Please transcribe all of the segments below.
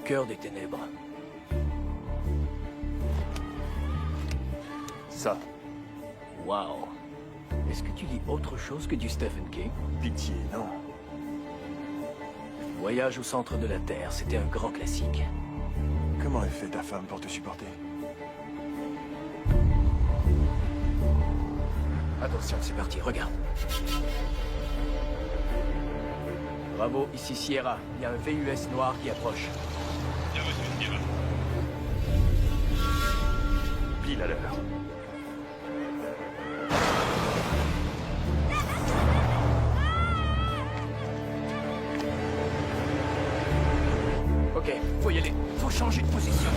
cœur des ténèbres. Ça. Waouh. Est-ce que tu lis autre chose que du Stephen King? Pitié, non. Voyage au centre de la Terre, c'était un grand classique. Comment elle fait ta femme pour te supporter? Attention, c'est parti, regarde. Bravo, ici Sierra. Il y a un VUS noir qui approche. Bien reçu, Sierra. Pile à l'heure. Ok, faut y aller. Faut changer de position.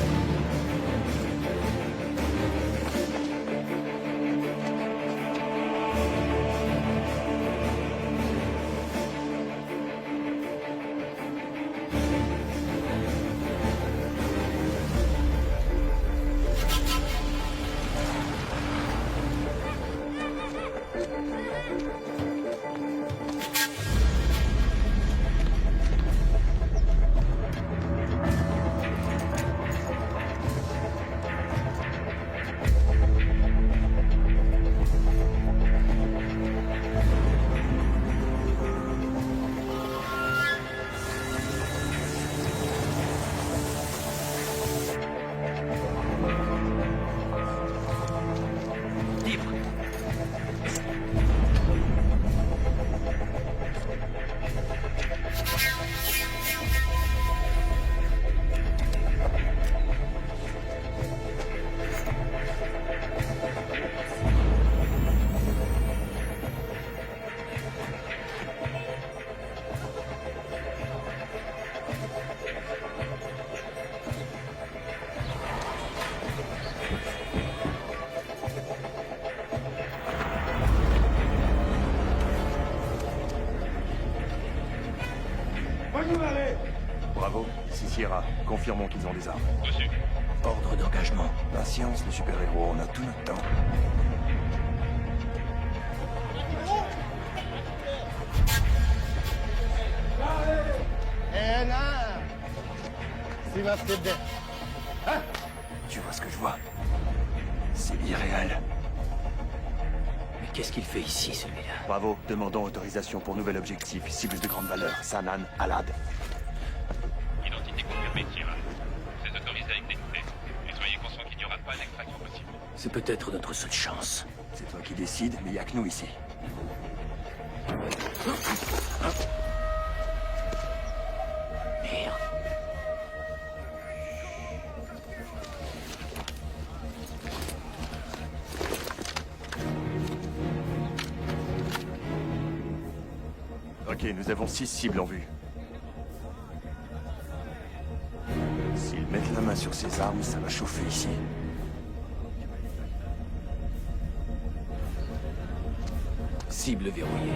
Libre. Bravo, ici Sierra. Confirmons qu'ils ont des armes. Reçu. Ordre d'engagement. Patience, les super-héros, on a tout notre temps. Tu vois ce que je vois? C'est irréel. Mais qu'est-ce qu'il fait ici, celui-là? Bravo, demandons autorisation pour nouvel objectif, cible de grande valeur, Sanan, Alad. Identité confirmée, Sierra. C'est autorisé avec des faits. Et soyez conscient qu'il n'y aura pas d'extraction possible. C'est peut-être notre seule chance. C'est toi qui décides, mais il n'y a que nous ici. Merde. Ok, nous avons 6 cibles en vue. S'ils mettent la main sur ces armes, ça va chauffer ici. Cible verrouillée.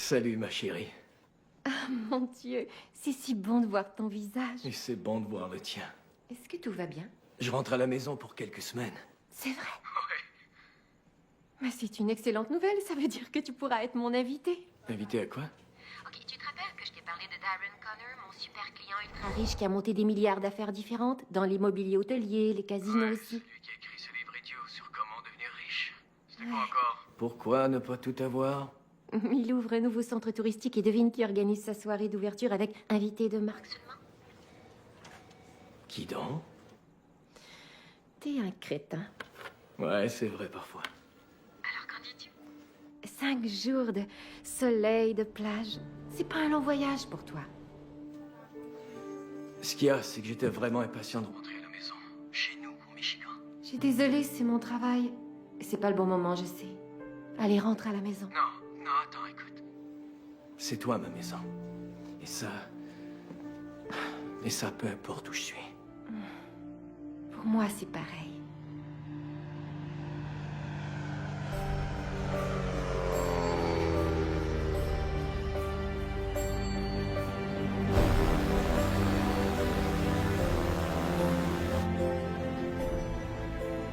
Salut, ma chérie. Mon Dieu, c'est si bon de voir ton visage. Et c'est bon de voir le tien. Est-ce que tout va bien? Je rentre à la maison pour quelques semaines. C'est vrai? Mais c'est une excellente nouvelle, ça veut dire que tu pourras être mon invité. Invité à quoi? Ok, tu te rappelles que je t'ai parlé de Darren Connor, mon super client ultra riche qui a monté des milliards d'affaires différentes, dans l'immobilier hôtelier, les casinos aussi. Celui qui a écrit ce livre idiot sur comment devenir riche. C'était quoi encore? Pourquoi ne pas tout avoir? Il ouvre un nouveau centre touristique et devine qui organise sa soirée d'ouverture avec invité de marque seulement. Qui donc? T'es un crétin. Ouais, c'est vrai parfois. Alors qu'en dis-tu? 5 jours de soleil, de plage. C'est pas un long voyage pour toi. Ce qu'il y a, c'est que j'étais vraiment impatient de rentrer à la maison. Chez nous, au Michigan. Je suis désolée, c'est mon travail. C'est pas le bon moment, je sais. Allez, rentre à la maison. Non, attends, écoute. C'est toi ma maison. Et ça... peu importe où je suis. Pour moi, c'est pareil.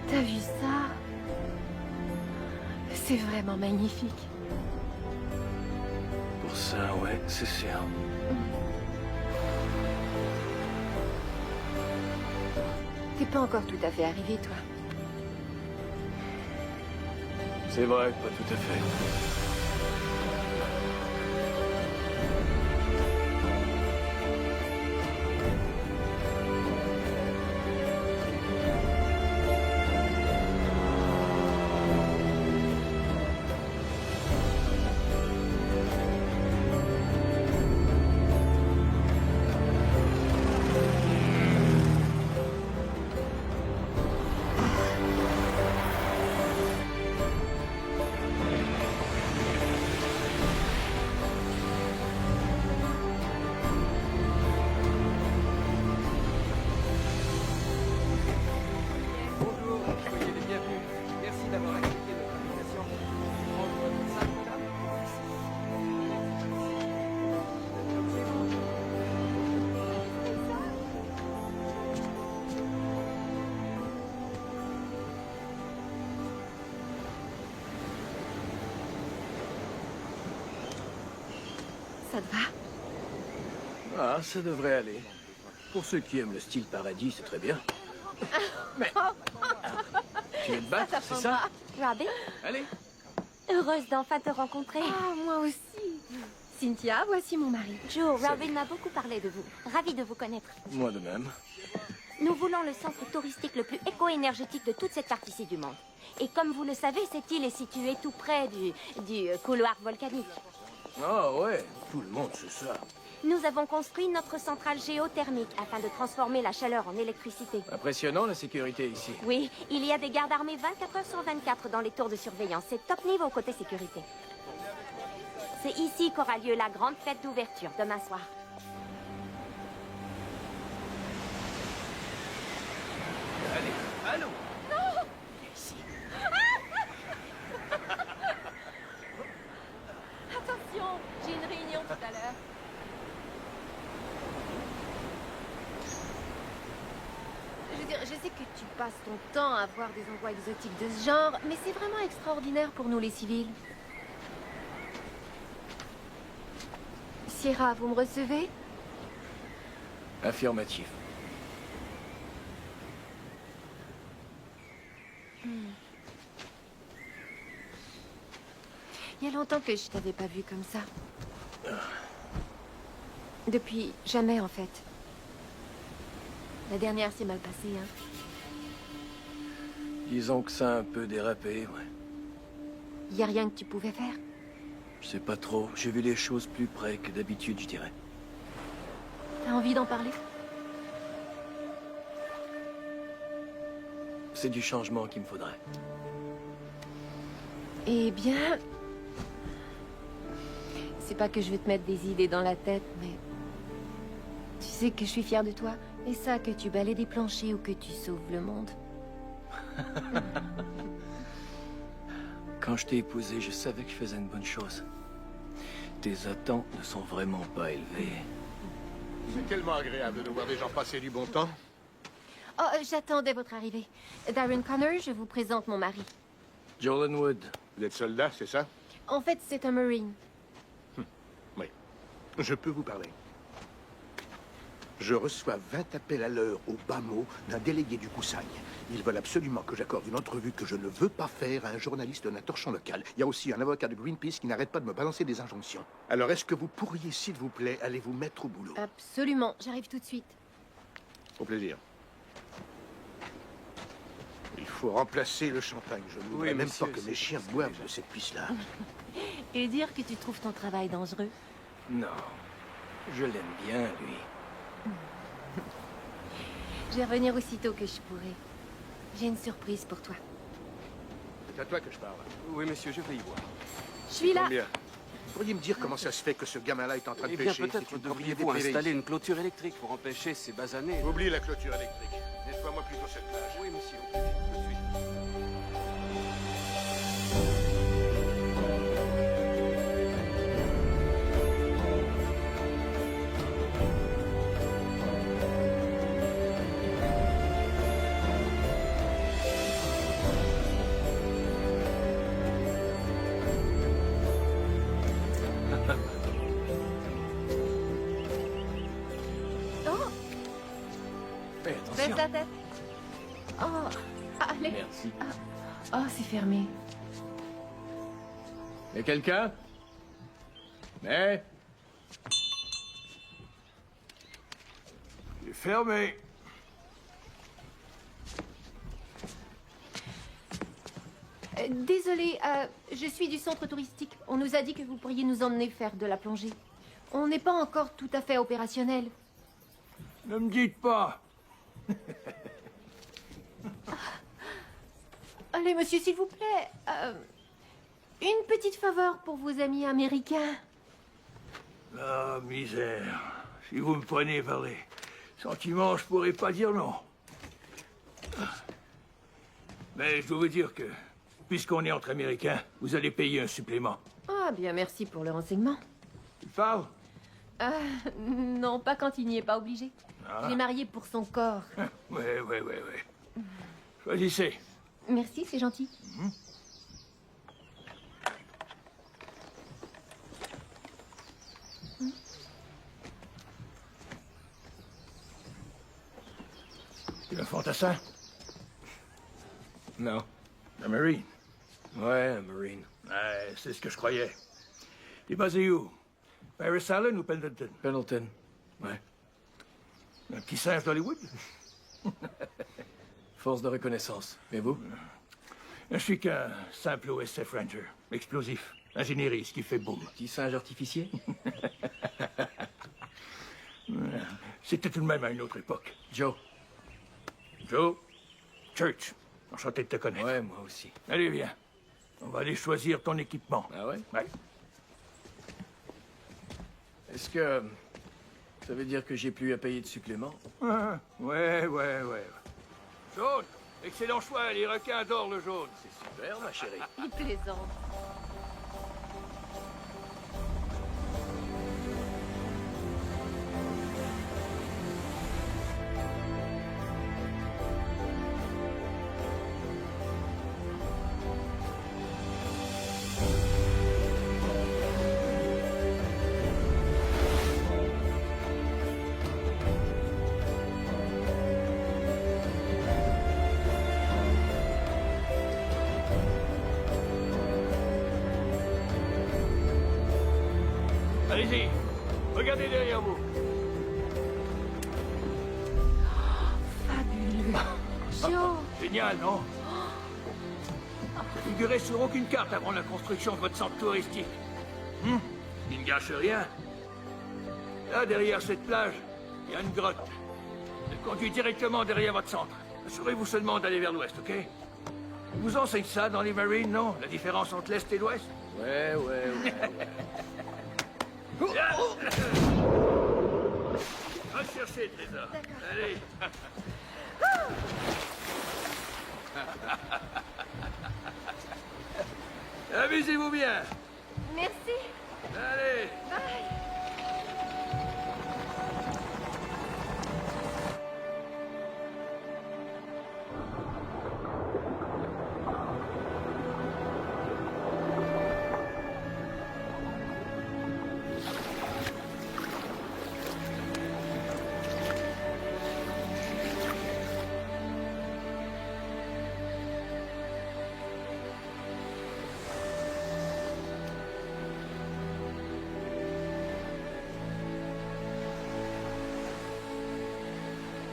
T'as vu ça? C'est vraiment magnifique. Pour ça, ouais, c'est sûr. T'es pas encore tout à fait arrivé, toi. C'est vrai, pas tout à fait. Bonjour, soyez les bienvenus. Merci d'avoir accepté notre invitation. Prendre votre salle, madame. Ça te va? Ah, ça devrait aller. Pour ceux qui aiment le style paradis, c'est très bien. Mais... Tu veux te battre, c'est ça? Robin, Allez. heureuse d'enfin te rencontrer. Ah, moi aussi. Cynthia, voici mon mari. Joe, Robin m'a beaucoup parlé de vous. Ravie de vous connaître. Moi de même. Nous voulons le centre touristique le plus éco-énergétique de toute cette partie-ci du monde. Et comme vous le savez, cette île est située tout près du couloir volcanique. Ah ouais, tout le monde sait ça. Nous avons construit notre centrale géothermique afin de transformer la chaleur en électricité. Impressionnant la sécurité ici. Oui, il y a des gardes armés 24 heures sur 24 dans les tours de surveillance. C'est top niveau côté sécurité. C'est ici qu'aura lieu la grande fête d'ouverture demain soir. Allez, allô. Attention, j'ai une réunion tout à l'heure. Je veux dire, je sais que tu passes ton temps à voir des endroits exotiques de ce genre, mais c'est vraiment extraordinaire pour nous les civils. Sierra, vous me recevez? Affirmatif. Il y a longtemps que je t'avais pas vu comme ça. Depuis jamais, en fait. La dernière s'est mal passée, hein. Disons que ça a un peu dérapé, ouais. Y a rien que tu pouvais faire. Je sais pas trop. J'ai vu les choses plus près que d'habitude, je dirais. T'as envie d'en parler? C'est du changement qu'il me faudrait. Eh bien... C'est pas que je veux te mettre des idées dans la tête, mais... Tu sais que je suis fière de toi. Et ça, que tu balaies des planchers ou que tu sauves le monde. Quand je t'ai épousé, je savais que je faisais une bonne chose. Tes attentes ne sont vraiment pas élevées. C'est tellement agréable de voir des gens passer du bon temps. Oh, j'attendais votre arrivée. Darren Connor, je vous présente mon mari. Jolan Wood. Vous êtes soldat, c'est ça? En fait, c'est un Marine. Oui. Je peux vous parler. Je reçois 20 appels à l'heure au bas mot d'un délégué du Koussagne. Ils veulent absolument que j'accorde une entrevue que je ne veux pas faire à un journaliste d'un torchon local. Il y a aussi un avocat de Greenpeace qui n'arrête pas de me balancer des injonctions. Alors, est-ce que vous pourriez, s'il vous plaît, aller vous mettre au boulot? Absolument, j'arrive tout de suite. Au plaisir. Il faut remplacer le champagne. Je ne voudrais Oui, même monsieur, pas que c'est- mes chiens boivent de cette pisse-là. Et dire que tu trouves ton travail dangereux. Non. Je l'aime bien, lui. Je vais revenir aussitôt que je pourrai. J'ai une surprise pour toi. C'est à toi que je parle. Oui, monsieur, je vais y voir. Je suis là. Combien? Vous pourriez me dire comment ça se fait que ce gamin-là est en train de Eh bien, pêcher? peut-être C'est une devriez-vous propriété installer privée. une clôture électrique pour empêcher ces basanés. Oublie la clôture électrique. Nettoie-moi plutôt cette plage. Oui, monsieur, au plus vite, tout de suite. Oh, Fais baisse attention. la tête. Oh, allez. Merci. Oh, c'est fermé. Y a quelqu'un? Mais... C'est fermé. Désolée, je suis du centre touristique. On nous a dit que vous pourriez nous emmener faire de la plongée. On n'est pas encore tout à fait opérationnel. Ne me dites pas. Allez, monsieur, s'il vous plaît. Une petite faveur pour vos amis américains. Ah, misère. Si vous me prenez par les sentiments, je pourrais pas dire non. Mais je dois vous dire que, puisqu'on est entre Américains, vous allez payer un supplément. Ah, bien, merci pour le renseignement. Tu parles? Non, pas quand il n'y est pas obligé. Ah. Je l'ai marié pour son corps. Ouais. Choisissez. Merci, c'est gentil. Tu es un fantassin? Non. Un Marine? Ouais, un Marine. Ouais, c'est ce que je croyais. T'es basé où? Paris Allen ou Pendleton? Pendleton, ouais. Un petit singe d'Hollywood? Force de reconnaissance. Et vous? Je suis qu'un simple OSF Ranger. Explosif. Ingénierie, ce qui fait boum. Petit singe artificier? C'était tout de même à une autre époque. Joe. Joe? Church. Enchanté de te connaître. Ouais, moi aussi. Allez, viens. On va aller choisir ton équipement. Ah ouais? Ouais. Est-ce que ça veut dire que j'ai plus à payer de supplément? Ouais. Jaune! Excellent choix, les requins adorent le jaune. C'est super, ma chérie. Il plaisante. Allez-y, regardez derrière vous. Fabuleux. Joe. Génial, non? Ça figurait sur aucune carte avant la construction de votre centre touristique. Il ne gâche rien. Là, derrière cette plage, il y a une grotte. Elle conduit directement derrière votre centre. Assurez-vous seulement d'aller vers l'ouest, ok? On vous enseigne ça dans les Marines, non? La différence entre l'est et l'ouest? Ouais. Va chercher, trésor. Allez. Amusez-vous bien. Merci. Allez.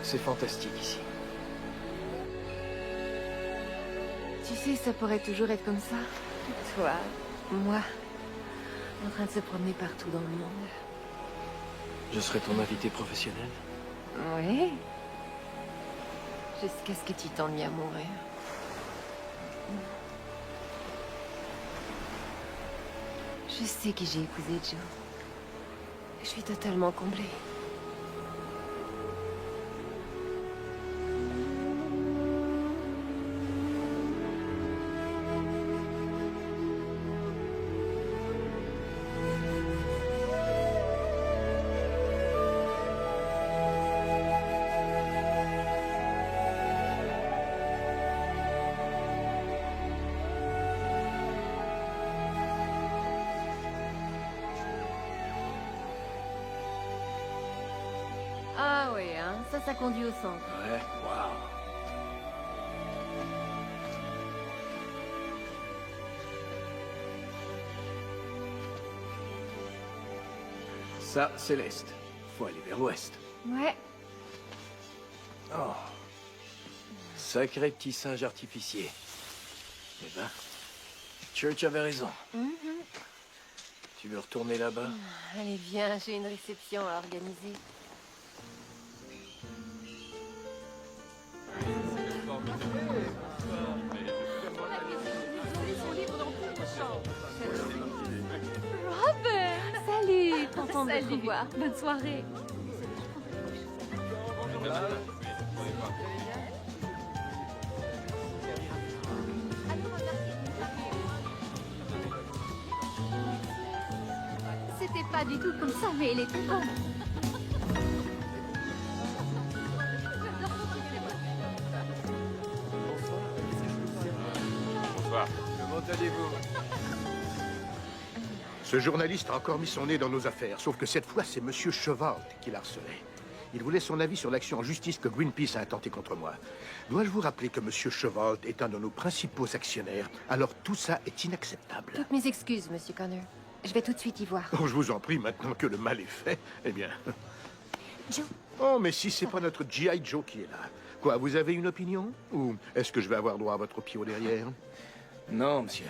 C'est fantastique ici. Tu sais, ça pourrait toujours être comme ça. Toi, moi, en train de se promener partout dans le monde. Je serai ton invité professionnel. Oui. Jusqu'à ce que tu t'en mis à mourir. Je sais qui j'ai épousé, Joe. Je suis totalement comblée. Ah oui, hein, ça conduit au centre. Ouais, waouh. Ça, c'est l'Est. Faut aller vers l'Ouest. Ouais. Oh. Sacré petit singe artificier. Eh ben, Church avait raison. Tu veux retourner là-bas? Allez, viens, j'ai une réception à organiser. Robin! Salut! Content de te revoir. Bonne soirée. C'était pas du tout comme ça, mais elle était bonne. Bonsoir. Comment allez-vous? Ce journaliste a encore mis son nez dans nos affaires, sauf que cette fois, c'est Monsieur Chevalt qui l'harcelait. Il voulait son avis sur l'action en justice que Greenpeace a intentée contre moi. Dois-je vous rappeler que Monsieur Chevalt est un de nos principaux actionnaires, alors tout ça est inacceptable. Toutes mes excuses, Monsieur Connor. Je vais tout de suite y voir. Oh, je vous en prie, maintenant que le mal est fait, eh bien... Joe, Oh, mais si c'est pas notre G.I. Joe qui est là. Quoi, vous avez une opinion? Ou est-ce que je vais avoir droit à votre pied au derrière? Non, monsieur.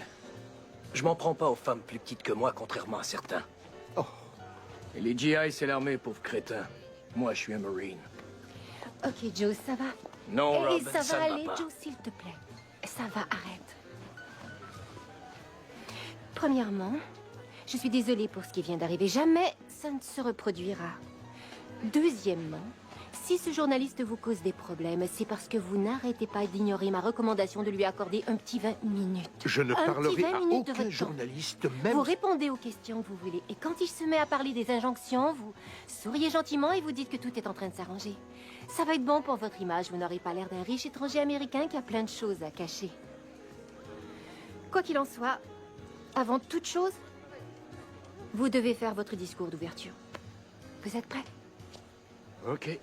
Je m'en prends pas aux femmes plus petites que moi, contrairement à certains. Oh. Et les GI, c'est l'armée, pauvre crétin. Moi, je suis un Marine. ok, Joe, ça va. Non, Et Robin, ça ça va ne va aller, pas. Joe, s'il te plaît. Ça va, arrête. Premièrement, je suis désolée pour ce qui vient d'arriver. Jamais ça ne se reproduira. Deuxièmement, si ce journaliste vous cause des problèmes, c'est parce que vous n'arrêtez pas d'ignorer ma recommandation de lui accorder un petit 20 minutes. Je ne Un parlerai petit 20 à minutes de aucun votre temps. journaliste, même... Vous répondez aux questions que vous voulez. Et quand il se met à parler des injonctions, vous souriez gentiment et vous dites que tout est en train de s'arranger. Ça va être bon pour votre image. Vous n'aurez pas l'air d'un riche étranger américain qui a plein de choses à cacher. Quoi qu'il en soit, avant toute chose, vous devez faire votre discours d'ouverture. Vous êtes prêts? Ok.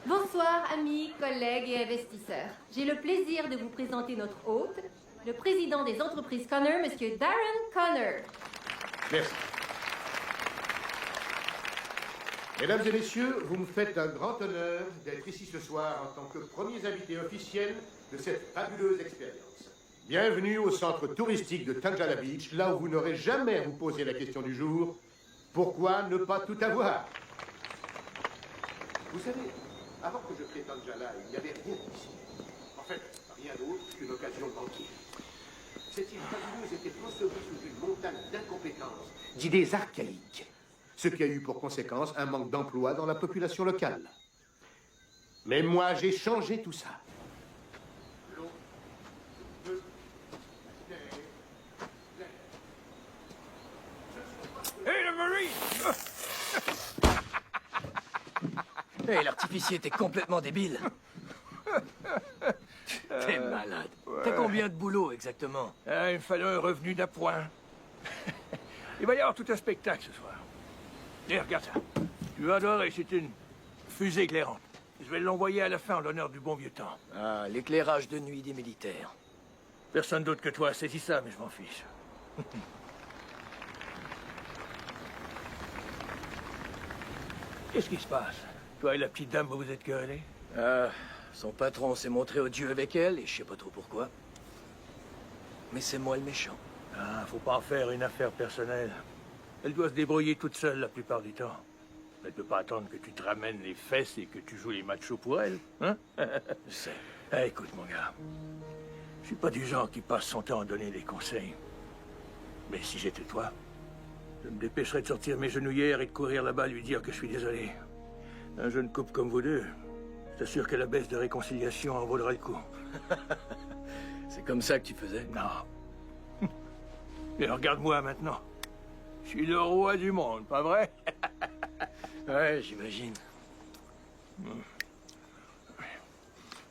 Bonsoir, amis, collègues et investisseurs. J'ai le plaisir de vous présenter notre hôte, le président des entreprises Connor, Monsieur Darren Connor. Merci. Mesdames et messieurs, vous me faites un grand honneur d'être ici ce soir en tant que premiers invités officiels de cette fabuleuse expérience. Bienvenue au centre touristique de Tangala Beach, là où vous n'aurez jamais à vous poser la question du jour, pourquoi ne pas tout avoir? Vous savez, avant que je crée Tangala, il n'y avait rien ici. En fait, rien d'autre qu'une occasion manquée. Cette île fabuleuse était conçue sous une montagne d'incompétence, d'idées archaïques, ce qui a eu pour conséquence un manque d'emploi dans la population locale. Mais moi, j'ai changé tout ça. L'eau, le feu, policier, t'es complètement débile. T'es malade. T'as combien de boulot exactement? Ah, il me fallait un revenu d'appoint. Il va y avoir tout un spectacle ce soir. Et regarde ça. Tu vas adorer, c'est une fusée éclairante. Je vais l'envoyer à la fin en l'honneur du bon vieux temps. Ah, l'éclairage de nuit des militaires. Personne d'autre que toi a saisi ça, mais je m'en fiche. Qu'est-ce qui se passe? Toi et la petite dame, vous vous êtes querellés? Son patron s'est montré odieux avec elle, et je sais pas trop pourquoi. Mais c'est moi le méchant. Ah, faut pas en faire une affaire personnelle. Elle doit se débrouiller toute seule la plupart du temps. Elle peut pas attendre que tu te ramènes les fesses et que tu joues les machos pour elle, hein? Je sais. Eh, écoute, mon gars. Je suis pas du genre qui passe son temps à donner des conseils. Mais si j'étais toi, je me dépêcherais de sortir mes genouillères et de courir là-bas lui dire que je suis désolé. Un jeune couple comme vous deux, je t'assure que la baisse de réconciliation en vaudra le coup. C'est comme ça que tu faisais? Non. Et regarde-moi maintenant. Je suis le roi du monde, pas vrai? Ouais, j'imagine.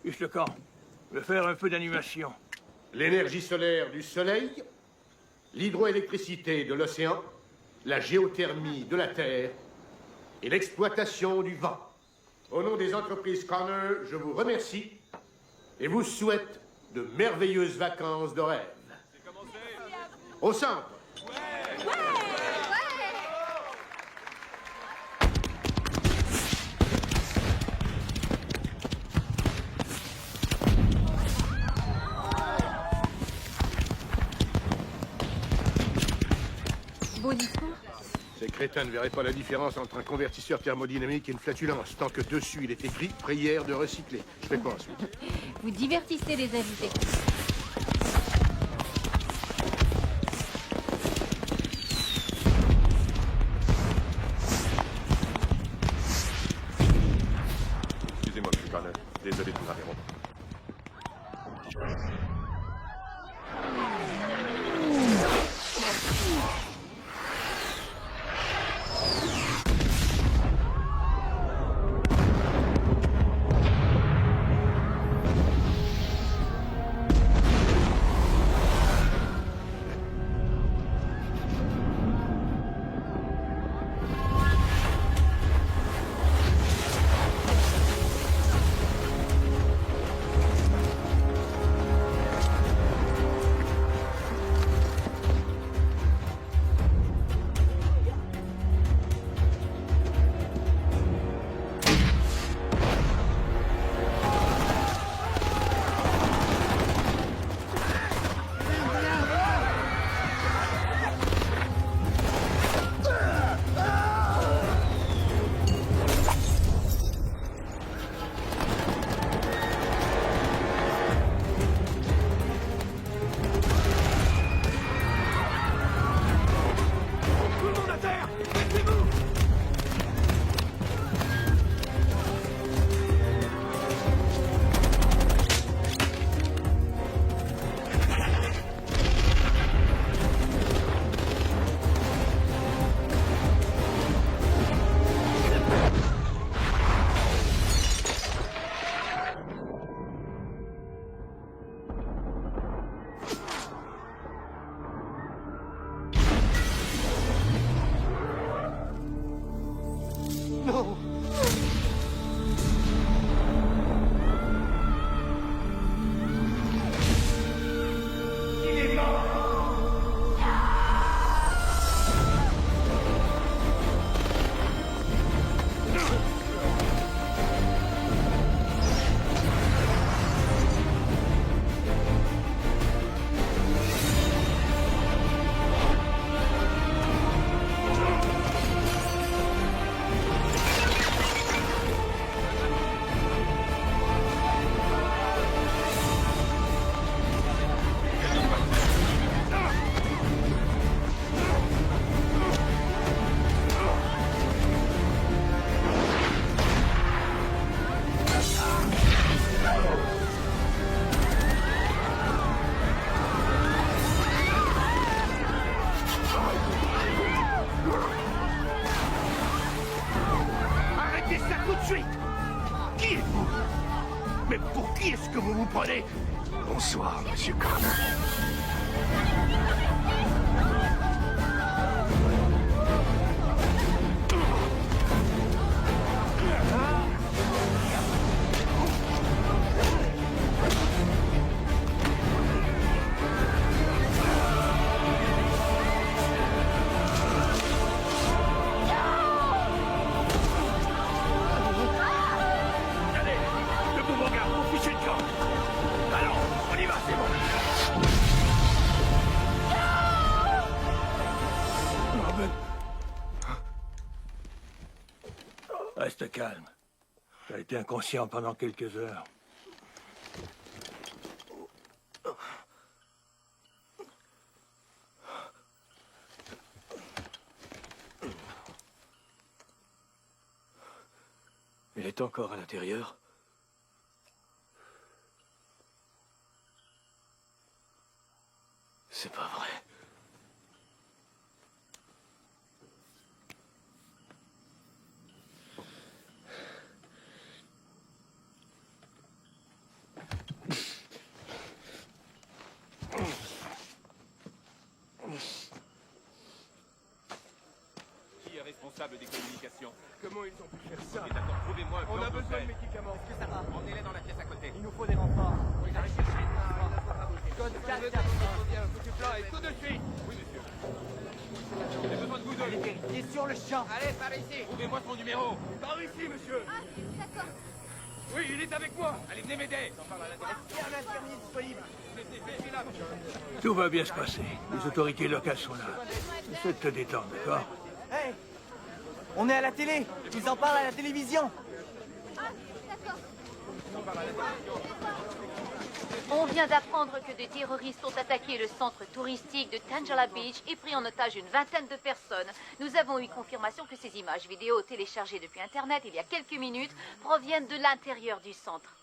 Juste le camp. Je vais faire un peu d'animation. L'énergie solaire du soleil, l'hydroélectricité de l'océan, la géothermie de la terre et l'exploitation du vent. Au nom des entreprises Connor, je vous remercie et vous souhaite de merveilleuses vacances de rêve. Au centre. Beau discours. Ces crétins ne verraient pas la différence entre un convertisseur thermodynamique et une flatulence, tant que dessus il est écrit « Prière de recycler ». Je fais quoi ensuite? Vous divertissez les invités. Excusez-moi, monsieur Connor. Désolé de vous interrompre. Mais pour qui est-ce que vous vous prenez? Bonsoir, monsieur Connor. Allez, debout mon gars, vous fichez le camp. Allons, on y va, c'est bon. Robin. Reste calme. Tu as été inconscient pendant quelques heures. Il est encore à l'intérieur. C'est pas vrai. Qui est responsable des communications? Comment ils ont pu faire ça? Et d'accord, trouvez-moi un plan On a de besoin de prêt. médicaments. Est-ce que ça va? Emmenez-les dans la pièce à côté. Il nous faut des renforts. Oui, j'arrive chercher. Code 4, du plan et tout de suite. Oui, monsieur. J'ai besoin de vous deux. Allez, vérifiez sur le champ. Allez, par ici. Trouvez-moi son numéro. Par ici, monsieur. Ah, d'accord. Oui, il est avec moi. Allez, venez m'aider. Il y a un infirmier disponible. Tout va bien se passer. Les autorités locales sont là. Essaie de te détendre, d'accord? Hey, on est à la télé. Ils en parlent à la télévision. On vient d'apprendre que des terroristes ont attaqué le centre touristique de Tangela Beach et pris en otage une vingtaine de personnes. Nous avons eu confirmation que ces images vidéo téléchargées depuis Internet il y a quelques minutes proviennent de l'intérieur du centre.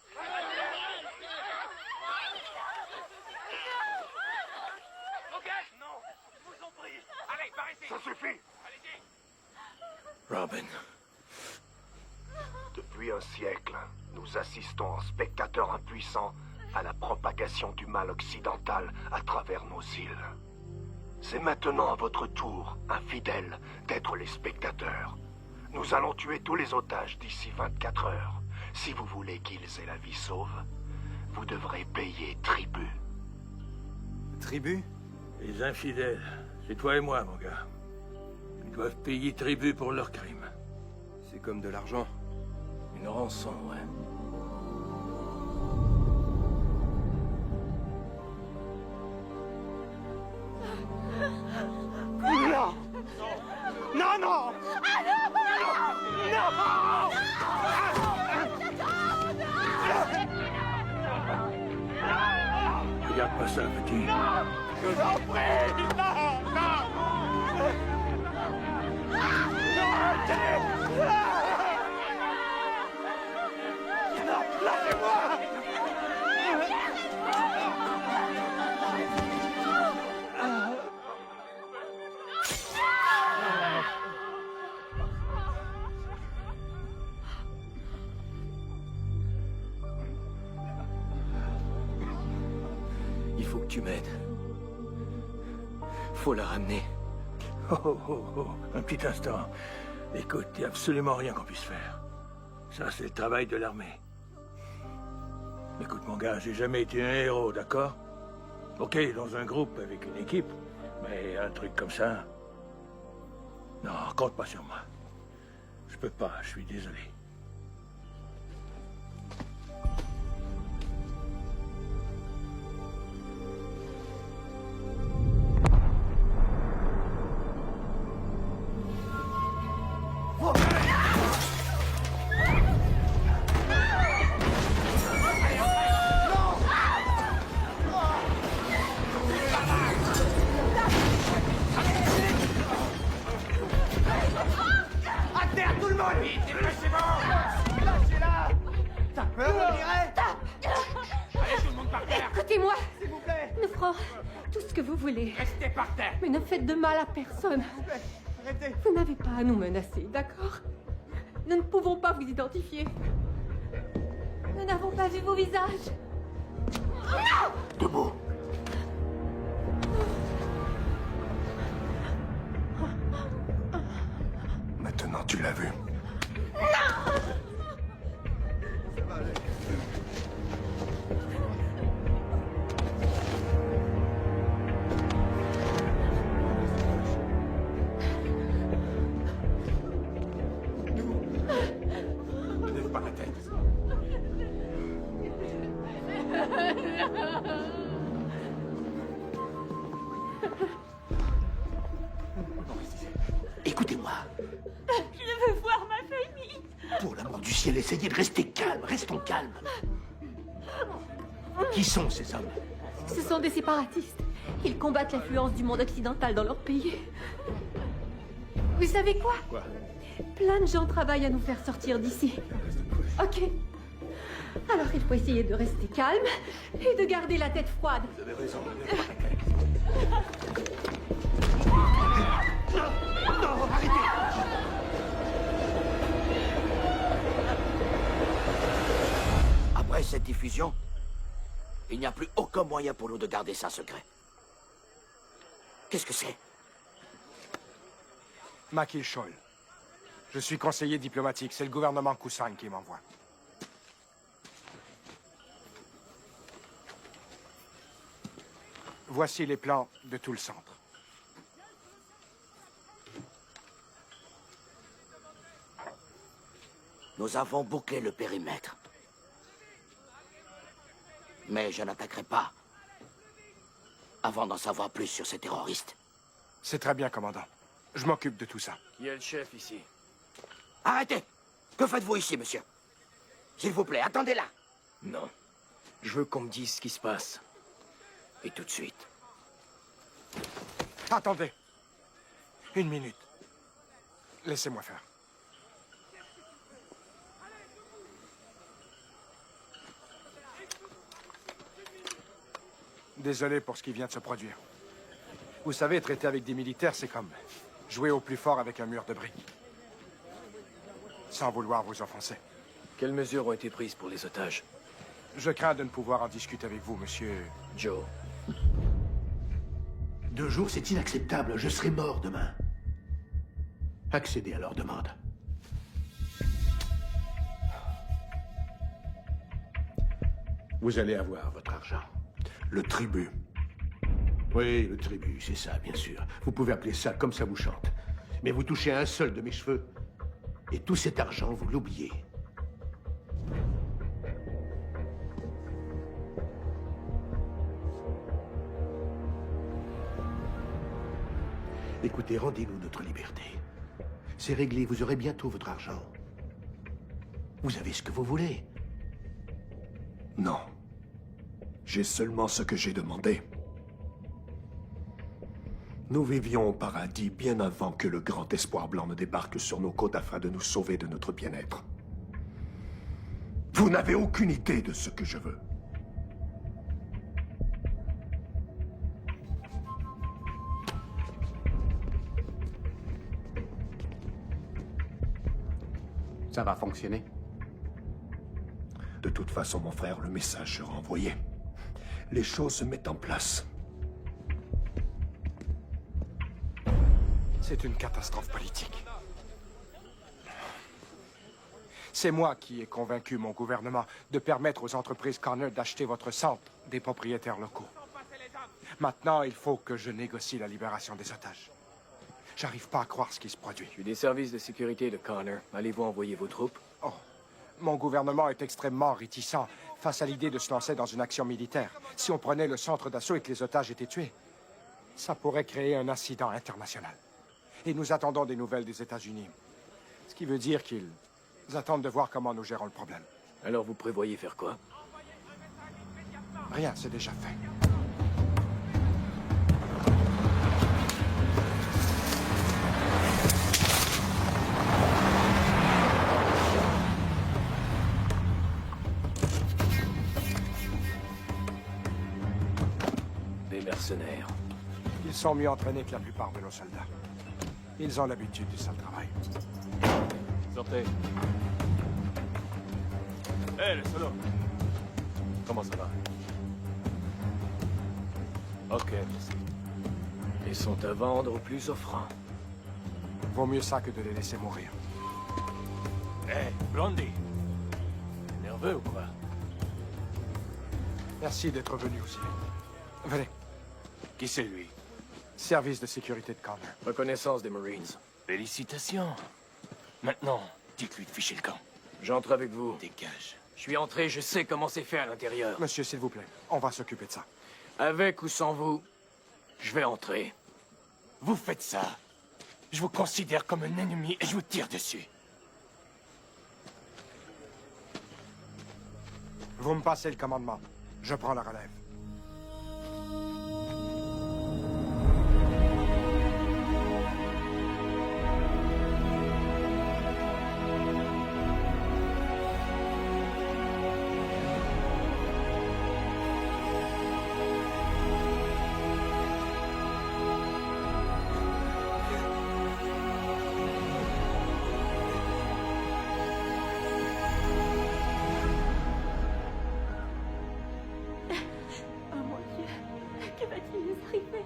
Ok, non, je vous en prie. Allez, par ici. Ça suffit! Allez-y. Robin. Depuis un siècle, nous assistons en spectateurs impuissants à la propagation du mal occidental à travers nos îles. C'est maintenant à votre tour, infidèles, d'être les spectateurs. Nous allons tuer tous les otages d'ici 24 heures. Si vous voulez qu'ils aient la vie sauve, vous devrez payer tribut. Tribu? Les infidèles, c'est toi et moi, mon gars. Ils doivent payer tribut pour leurs crimes. C'est comme de l'argent. Une rançon, ouais. Non! Non, non! Regarde pas ça, petit. Je vous en prie! Non! Non! Non, arrêtez! Non, lâchez-moi! Il faut que tu m'aides. Faut la ramener. Oh, oh, oh, oh, un petit instant. Écoute, il n'y a absolument rien qu'on puisse faire. Ça, c'est le travail de l'armée. Écoute, mon gars, j'ai jamais été un héros, d'accord? Ok, dans un groupe, avec une équipe, mais un truc comme ça... Non, compte pas sur moi. Je peux pas, je suis désolé. À terre, tout le monde! Vite, dépêchez-vous! Lâchez-la! T'as peur, on dirait? Allez, tout le monde par terre. Écoutez-moi, S'il vous plaît! nous ferons tout ce que vous voulez. Restez par terre. Mais ne faites de mal à personne. Arrêtez! Vous n'avez pas à nous menacer, d'accord? Nous ne pouvons pas vous identifier. Nous n'avons pas vu vos visages. Debout. Maintenant, tu l'as vu. Lève pas la tête. Écoutez-moi. Je veux voir ma famille. Pour l'amour du ciel, essayez de rester calme. Restons calmes. Qui sont ces hommes? Ce sont des séparatistes. Ils combattent l'influence du monde occidental dans leur pays. Vous savez quoi? Quoi? Plein de gens travaillent à nous faire sortir d'ici. Ok. Alors il faut essayer de rester calme et de garder la tête froide. Vous avez raison. Lève pas la tête. Non, arrêtez! Après cette diffusion, il n'y a plus aucun moyen pour nous de garder ça secret. Qu'est-ce que c'est? Makil Scholl. Je suis conseiller diplomatique. C'est le gouvernement Kusang qui m'envoie. Voici les plans de tout le centre. Nous avons bouclé le périmètre. Mais je n'attaquerai pas avant d'en savoir plus sur ces terroristes. C'est très bien, commandant. Je m'occupe de tout ça. Qui est le chef ici? Arrêtez! Que faites-vous ici, monsieur? S'il vous plaît, attendez là! Non. Je veux qu'on me dise ce qui se passe. Et tout de suite. Attendez. Une minute. Laissez-moi faire. Désolé pour ce qui vient de se produire. Vous savez, traiter avec des militaires, c'est comme jouer au plus fort avec un mur de briques. Sans vouloir vous offenser. Quelles mesures ont été prises pour les otages? Je crains de ne pouvoir en discuter avec vous, monsieur Joe. 2 jours, c'est inacceptable. Je serai mort demain. Accédez à leur demande. Vous allez avoir votre argent. Le tribut. Oui, le tribut, c'est ça, bien sûr. Vous pouvez appeler ça comme ça vous chante. Mais vous touchez un seul de mes cheveux, et tout cet argent, vous l'oubliez. Écoutez, rendez-nous notre liberté. C'est réglé, vous aurez bientôt votre argent. Vous avez ce que vous voulez. Non. J'ai seulement ce que j'ai demandé. Nous vivions au paradis bien avant que le grand espoir blanc ne débarque sur nos côtes afin de nous sauver de notre bien-être. Vous n'avez aucune idée de ce que je veux. Ça va fonctionner? De toute façon, mon frère, le message sera envoyé. Les choses se mettent en place. C'est une catastrophe politique. C'est moi qui ai convaincu mon gouvernement de permettre aux entreprises Connor d'acheter votre centre des propriétaires locaux. Maintenant, il faut que je négocie la libération des otages. J'arrive pas à croire ce qui se produit. Je suis des services de sécurité de Connor. Allez-vous envoyer vos troupes? Oh, mon gouvernement est extrêmement réticent face à l'idée de se lancer dans une action militaire. Si on prenait le centre d'assaut et que les otages étaient tués, ça pourrait créer un incident international. Et nous attendons des nouvelles des États-Unis. Ce qui veut dire qu'ils attendent de voir comment nous gérons le problème. Alors vous prévoyez faire quoi? Rien, c'est déjà fait. Des mercenaires. Ils sont mieux entraînés que la plupart de nos soldats. Ils ont l'habitude du sale travail. Sortez. Hé, le solo. Comment ça va? Ok, merci. Ils sont à vendre au plus offrant. Vaut mieux ça que de les laisser mourir. Hé, Blondie. T'es nerveux ou quoi? Merci d'être venu aussi. Venez. Qui c'est lui? Service de sécurité de Connor. Reconnaissance des Marines. Félicitations. Maintenant, dites-lui de ficher le camp. J'entre avec vous. Dégage. Je suis entré, je sais comment c'est fait à l'intérieur. Monsieur, s'il vous plaît, on va s'occuper de ça. Avec ou sans vous, je vais entrer. Vous faites ça. Je vous considère comme un ennemi et je vous tire dessus. Vous me passez le commandement. Je prends la relève. Oh mon Dieu, que va-t-il nous arriver?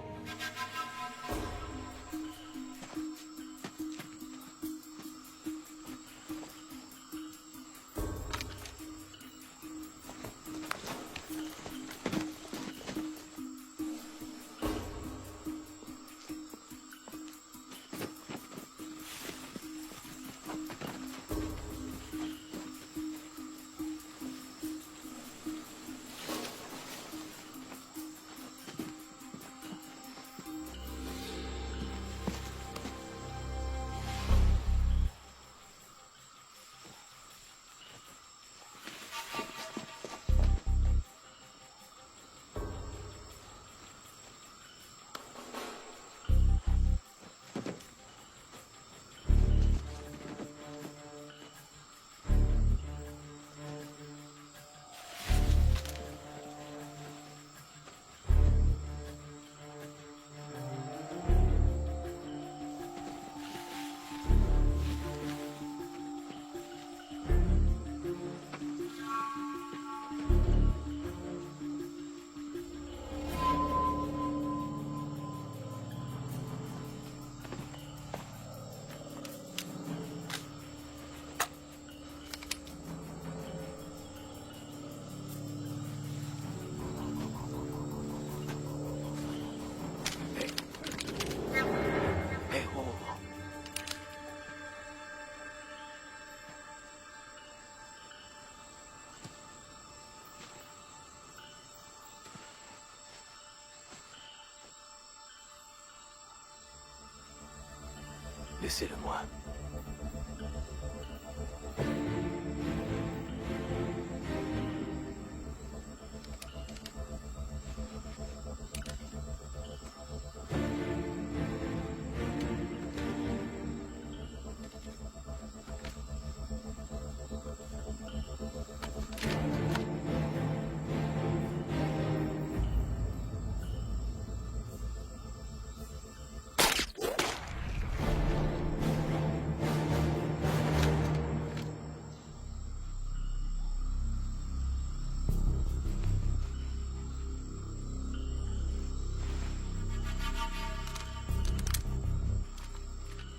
Laissez-le-moi.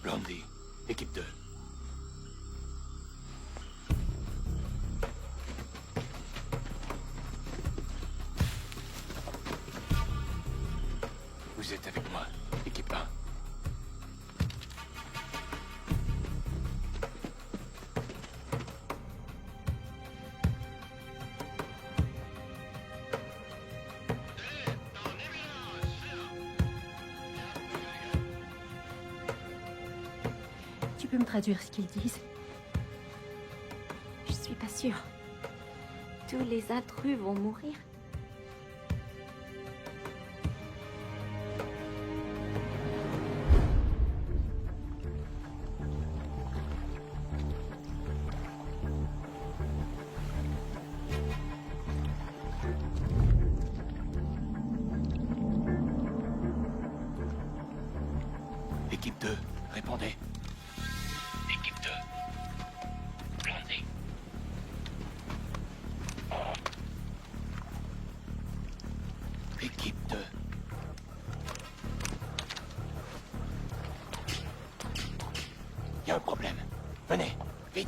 Blondie, équipe 2. Vous êtes avec moi, équipe 1. Tu peux me traduire ce qu'ils disent? Je suis pas sûre. Tous les intrus vont mourir. Équipe 2, répondez. Équipe 2. Blondie. Équipe 2. Il y a un problème. Venez, vite.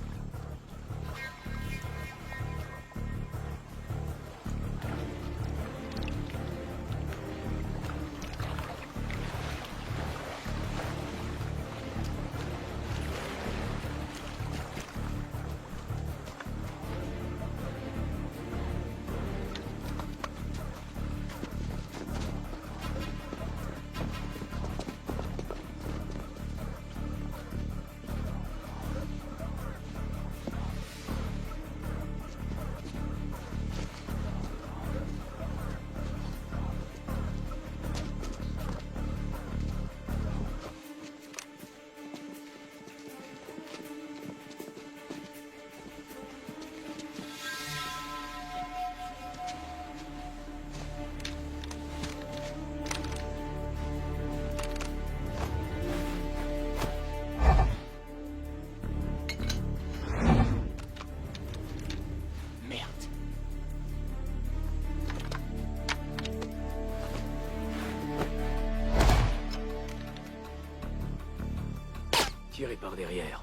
Tirez par derrière.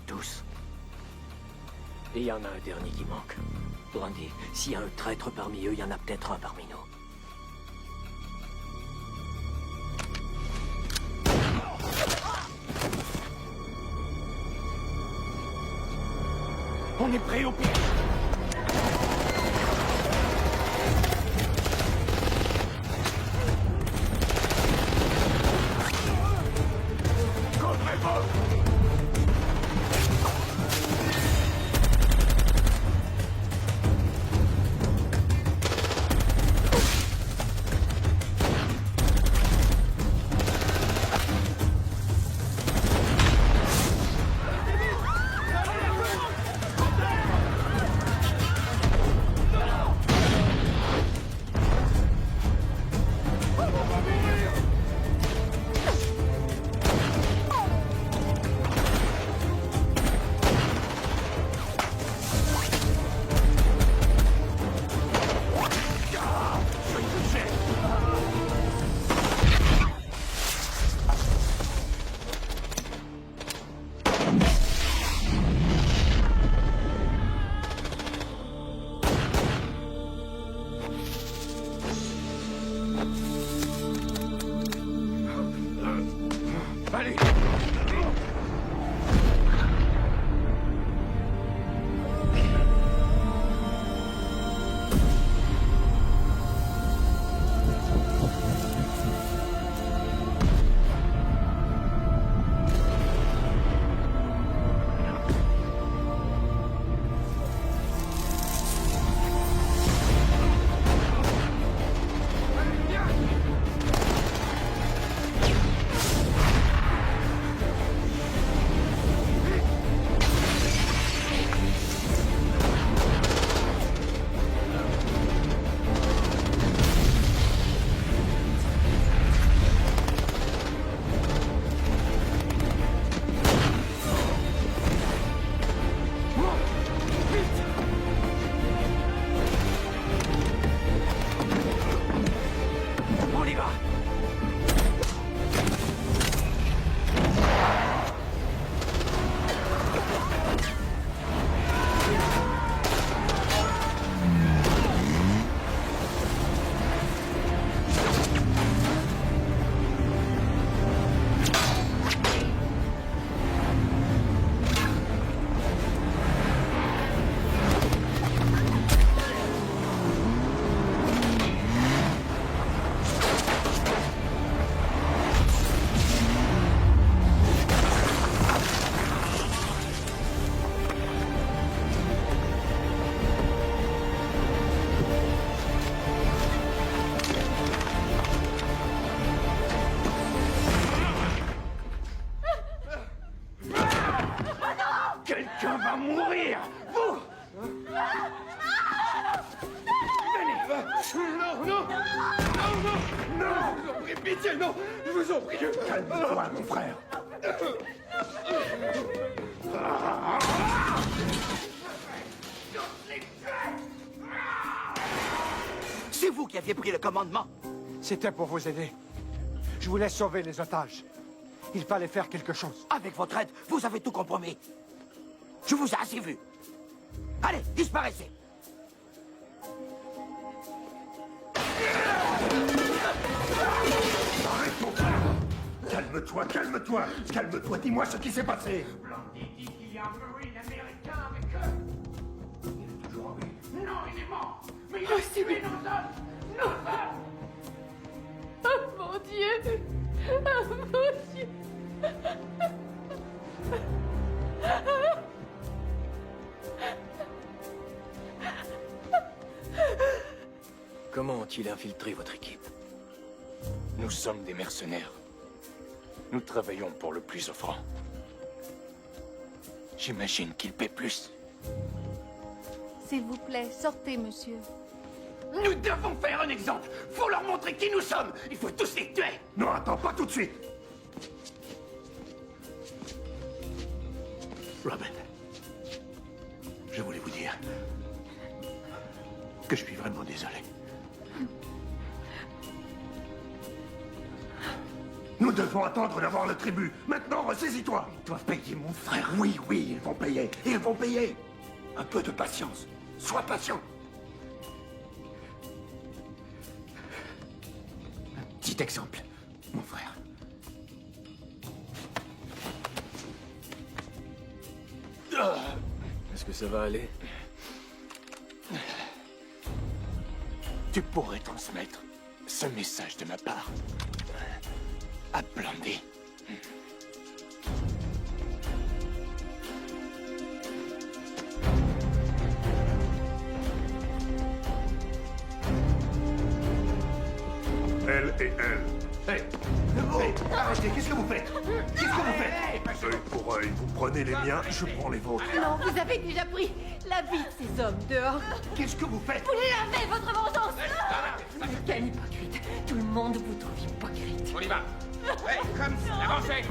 Tous. Et il y en a un dernier qui manque. Brandy, s'il y a un traître parmi eux, il y en a peut-être un parmi nous. On est prêt au pire. Allez! Quelqu'un va mourir! Vous! Venez! Non, non! Non, non! Non! Je vous en prie, pitié, non! Je vous en prie! Calme-toi, mon frère! C'est vous qui aviez pris le commandement. C'était pour vous aider. Je voulais sauver les otages. Il fallait faire quelque chose. Avec votre aide, vous avez tout compromis. Je vous ai assez vu. Allez, disparaissez. Arrête ton frère. Calme-toi, calme-toi. Calme-toi, dis-moi ce qui s'est passé. Blondie dit qu'il y a un marine américain avec eux. Il est toujours en vie. Non, il est mort. Mais il a tué nos hommes. Nos femmes. Oh mon Dieu! Oh mon Dieu! Comment ont-ils infiltré votre équipe? Nous sommes des mercenaires. Nous travaillons pour le plus offrant. J'imagine qu'ils paient plus. S'il vous plaît, sortez, monsieur. Nous devons faire un exemple. Faut leur montrer qui nous sommes. Il faut tous les tuer. Non, attends, pas tout de suite. Robin, je voulais vous dire que je suis vraiment désolé. Nous devons attendre d'avoir le tribut. Maintenant, ressaisis-toi. Ils doivent payer mon frère. Oui, oui, ils vont payer. Ils vont payer. Un peu de patience. Sois patient. Petit exemple, mon frère. Est-ce que ça va aller? Tu pourrais transmettre ce message de ma part à Blondie. Elle et elle. Hey, Arrêtez, qu'est-ce que vous faites? Qu'est-ce que vous faites? Œil pour œil, vous prenez les miens, je prends les vôtres. Non, vous avez déjà pris la vie de ces hommes dehors. Qu'est-ce que vous faites? Vous l'avez, votre vengeance. Quel hypocrite. Tout le monde vous trouve hypocrite. on y va. Hey, comme avancez.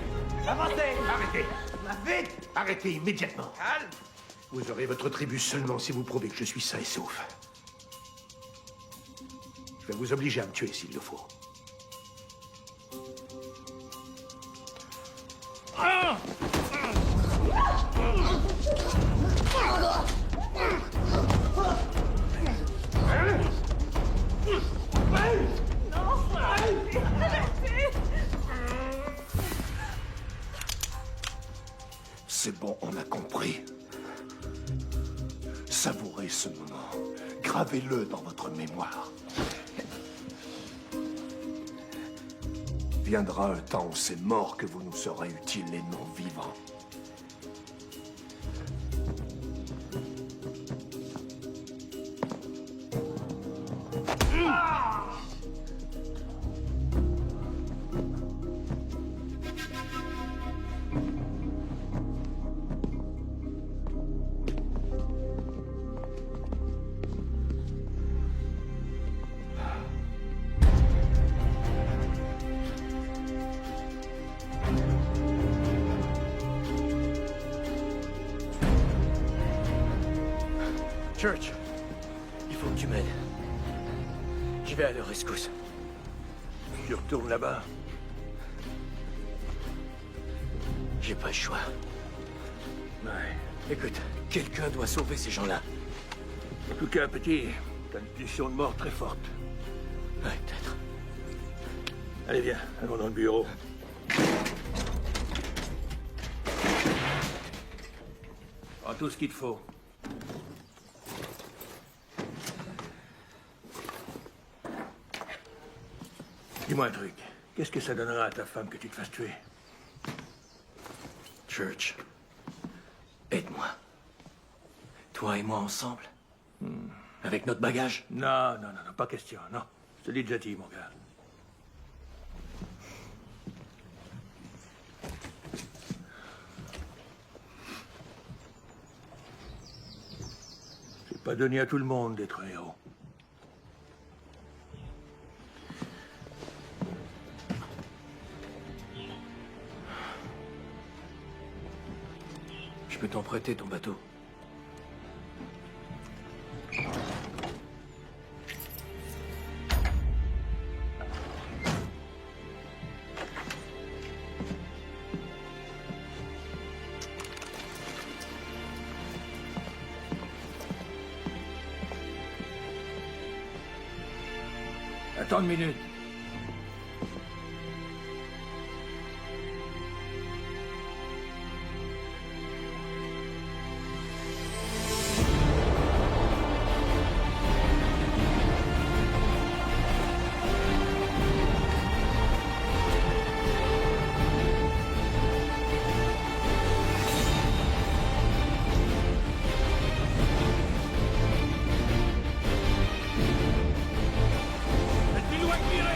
Avancez! Arrêtez! Vite! Arrêtez immédiatement. Calme. Vous aurez votre tribu seulement si vous prouvez que je suis sain et sauf. Je vais vous obliger à me tuer s'il le faut. C'est bon, on a compris. Savourez ce moment. Gravez-le dans votre mémoire. Viendra un temps où c'est mort que vous nous serez utiles et non vivants. Church, il faut que tu m'aides. Je vais à leur rescousse. Tu retournes là-bas. J'ai pas le choix. Ouais. Écoute, quelqu'un doit sauver ces gens-là. En tout cas, petit, t'as une pulsion de mort très forte. Ouais, peut-être. Allez, viens, allons dans le bureau. Prends tout ce qu'il te faut. Dis-moi un truc. Qu'est-ce que ça donnera à ta femme que tu te fasses tuer? Church, aide-moi. Toi et moi ensemble. Avec notre bagage. Non, non, non, non, pas question, non. Je te l'ai déjà dit, mon gars. C'est pas donné à tout le monde d'être un héros. Je peux t'en prêter ton bateau. Attends une minute. Faites plus loin que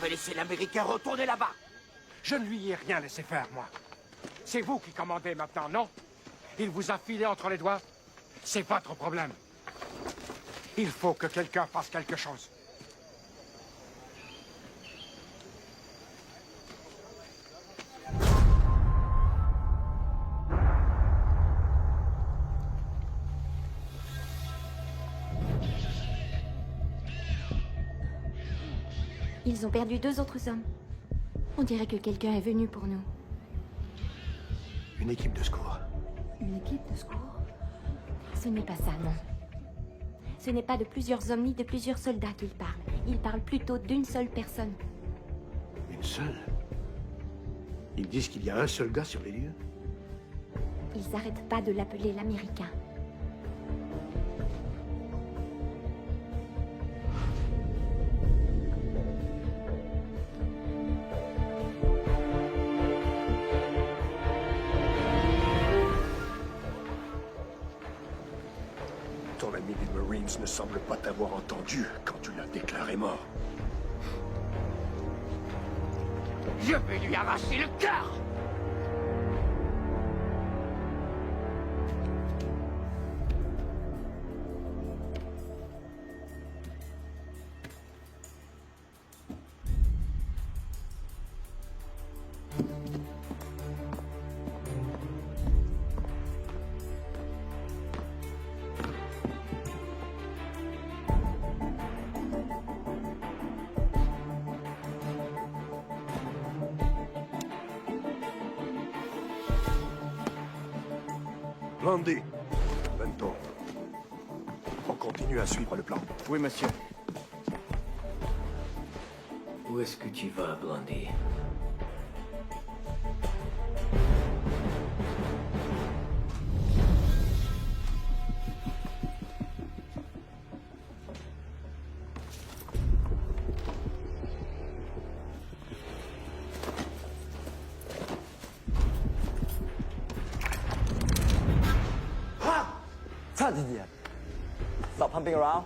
avez laissé l'Américain retourner là-bas. Je ne lui ai rien laissé faire, moi. C'est vous qui commandez maintenant, non? Il vous a filé entre les doigts? C'est votre problème. Il faut que quelqu'un fasse quelque chose. Ils ont perdu 2 autres hommes. On dirait que quelqu'un est venu pour nous. Une équipe de secours. Une équipe de secours? Ce n'est pas ça, non. Ce n'est pas de plusieurs hommes ni de plusieurs soldats qu'ils parlent. Ils parlent plutôt d'une seule personne. Une seule? Ils disent qu'il y a un seul gars sur les lieux? Ils n'arrêtent pas de l'appeler l'Américain. Ton ami des Marines ne semble pas t'avoir entendu quand tu l'as déclaré mort. Je vais lui arracher le cœur! Landy, Bento, on continue à suivre le plan. Oui, monsieur. Où est-ce que tu vas, Blondie? Stop pumping around.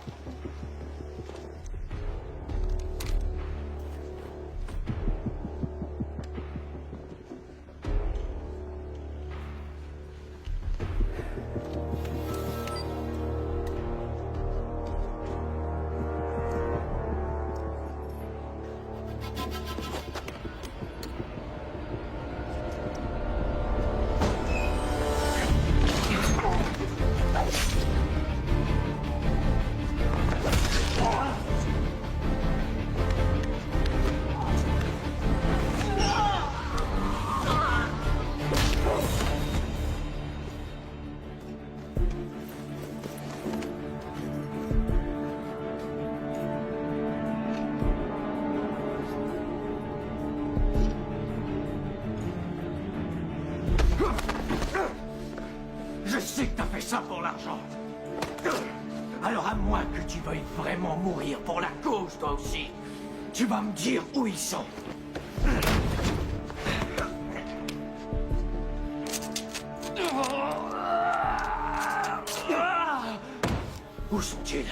Je sais que t'as fait ça pour l'argent. Alors à moins que tu veuilles vraiment mourir pour la cause, toi aussi, tu vas me dire où ils sont. Où sont-ils?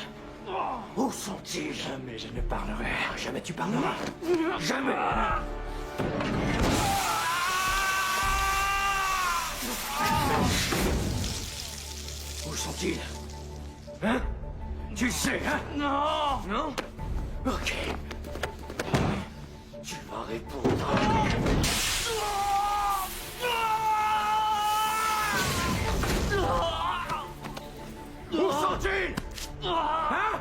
Où sont-ils? Jamais je ne parlerai. Jamais tu parleras. Jamais. Où sont-ils? Hein? Tu sais, hein? Non! Non? Ok. Tu vas répondre. Où sont-ils? Hein?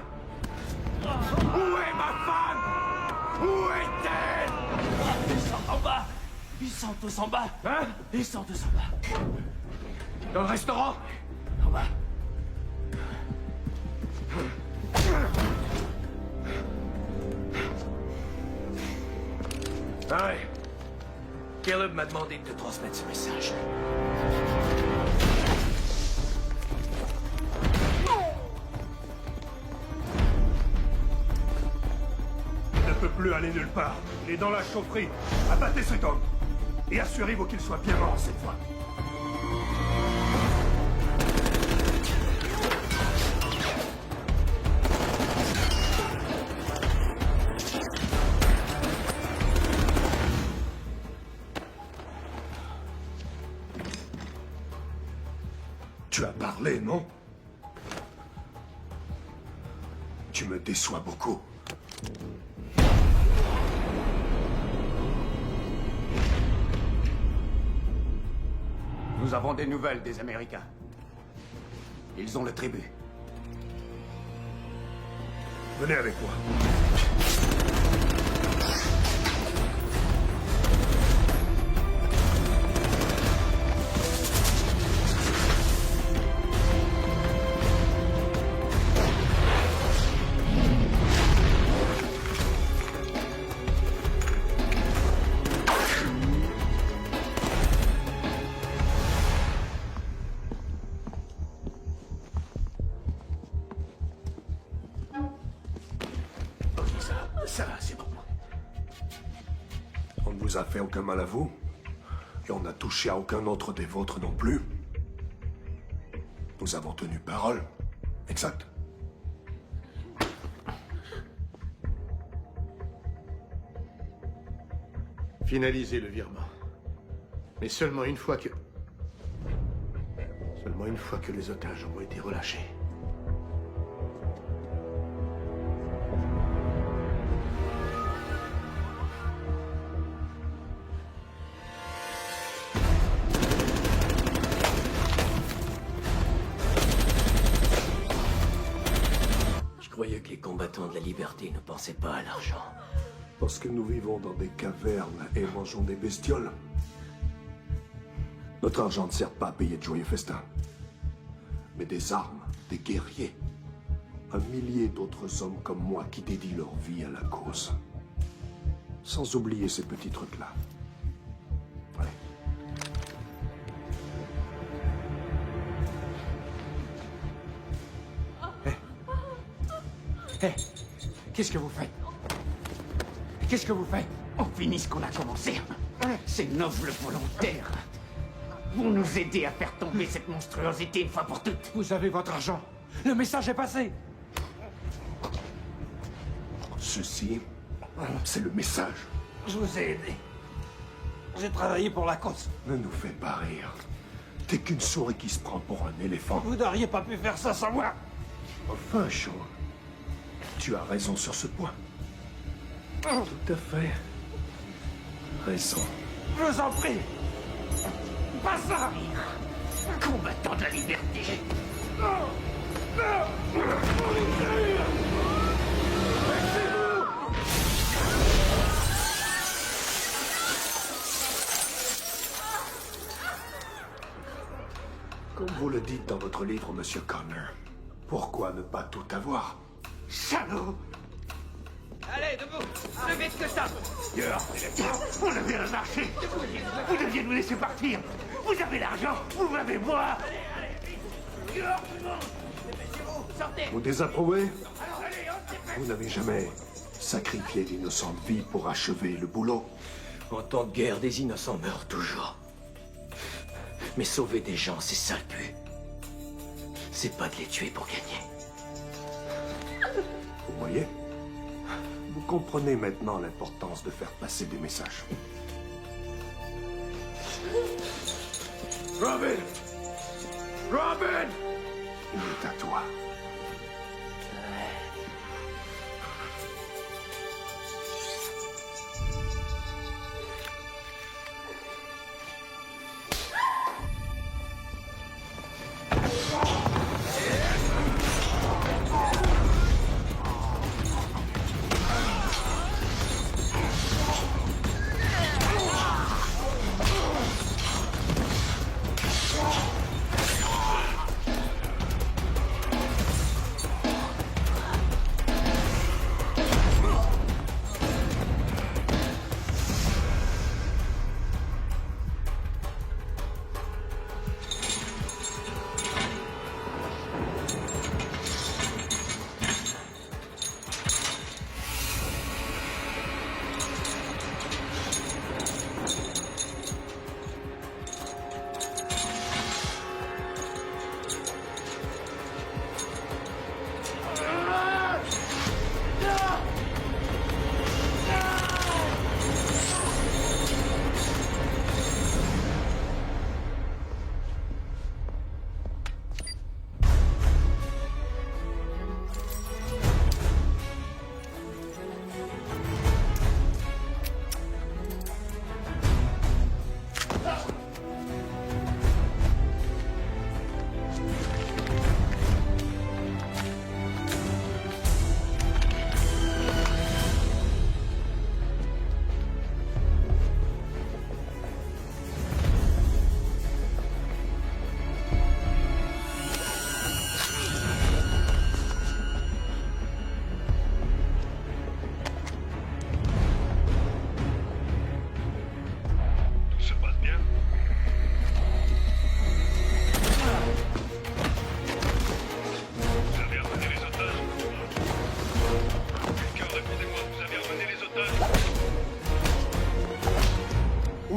Où est ma femme? Où est-elle? Ils sont en bas. Ils sont tous en bas. Hein? Ils sont tous en bas. Dans le restaurant? En bas. Ouais. Caleb m'a demandé de te transmettre ce message. Il ne peut plus aller nulle part. Il est dans la chaufferie. Abattez cet homme. Et assurez-vous qu'il soit bien mort cette fois. parler, non? Tu me déçois beaucoup. Nous avons des nouvelles des Américains. Ils ont le tribut. Venez avec moi. Ça, c'est bon. On ne vous a fait aucun mal à vous, et on n'a touché à aucun autre des vôtres non plus. Nous avons tenu parole. Exact. Finalisez le virement. Mais seulement une fois que les otages auront été relâchés. Je croyais que les combattants de la liberté ne pensaient pas à l'argent. Parce que nous vivons dans des cavernes et mangeons des bestioles. Notre argent ne sert pas à payer de joyeux festins. Mais des armes, des guerriers. Un millier d'autres hommes comme moi qui dédient leur vie à la cause. Sans oublier ces petits trucs-là. Allez. Hé, qu'est-ce que vous faites? Qu'est-ce que vous faites? On finit ce qu'on a commencé. C'est noble volontaire. Vous nous aidez à faire tomber cette monstruosité une fois pour toutes. Vous avez votre argent. Le message est passé. Ceci, c'est le message. Je vous ai aidé. J'ai travaillé pour la cause. Ne nous fais pas rire. T'es qu'une souris qui se prend pour un éléphant. Vous n'auriez pas pu faire ça sans moi. Enfin, Sean, tu as raison sur ce point. Tout à fait. Raison. Je vous en prie. Pas ça. Combattant de la liberté. Comme vous le dites dans votre livre, Monsieur Connor, pourquoi ne pas tout avoir? Salaud. Allez, debout! Plus vite que ça! On a bien marché. Vous deviez nous laisser partir. Vous avez l'argent. Vous l'avez moi. Sortez! Vous désapprouvez? Vous n'avez jamais sacrifié d'innocentes vies pour achever le boulot? En temps de guerre, des innocents meurent toujours. Mais sauver des gens, c'est ça le but. C'est pas de les tuer pour gagner. Vous voyez? Vous comprenez maintenant l'importance de faire passer des messages. Robin! Robin! Il est à toi.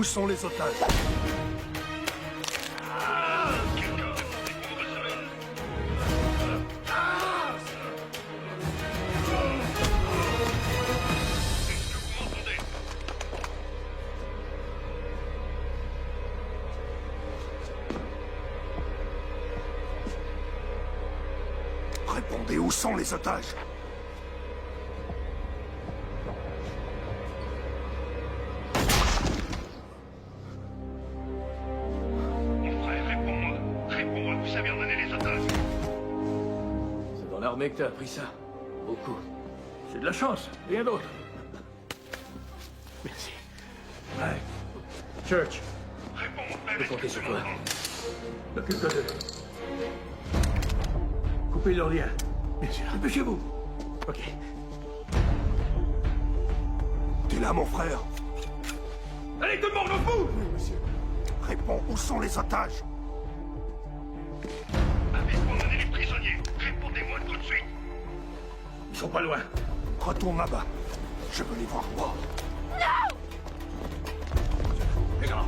sont les otages? Répondez, où sont les otages? Mon frère, réponds-moi. Réponds-moi, vous savez emmener les otages. C'est dans l'armée que t'as appris ça. Beaucoup. C'est de la chance, rien d'autre. Merci. Ouais. Church. Réponds-moi. Je peux compter sur toi. Occupe-toi d'eux. Coupez leur lien. Bien sûr. Dépêchez-vous. Ok. T'es là, mon frère? Allez, tout le monde, on bouge! Oui, monsieur. Réponds, où sont les otages? Avez-vous emmené les prisonniers? Répondez-moi tout de suite. Ils sont pas loin. Retourne là-bas. Je veux les voir morts. Les gars!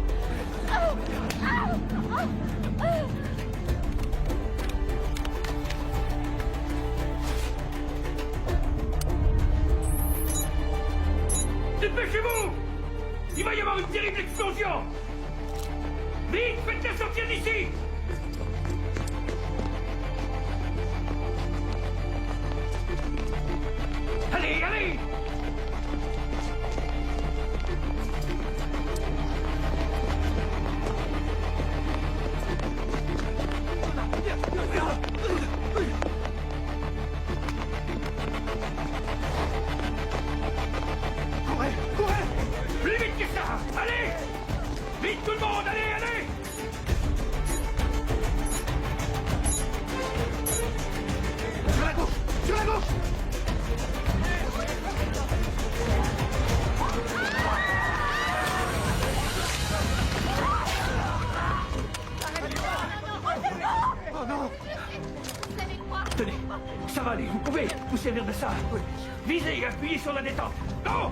Dépêchez-vous! Il va y avoir une terrible explosion! Vite, faites-la sortir d'ici! Allez, allez! Courez, courez! Plus vite que ça! Allez! Vite tout le monde, allez, allez! Sur la gauche! Sur la gauche! Oh non! Tenez, ça va aller, vous pouvez vous servir de ça. Visez et appuyez sur la détente. Non!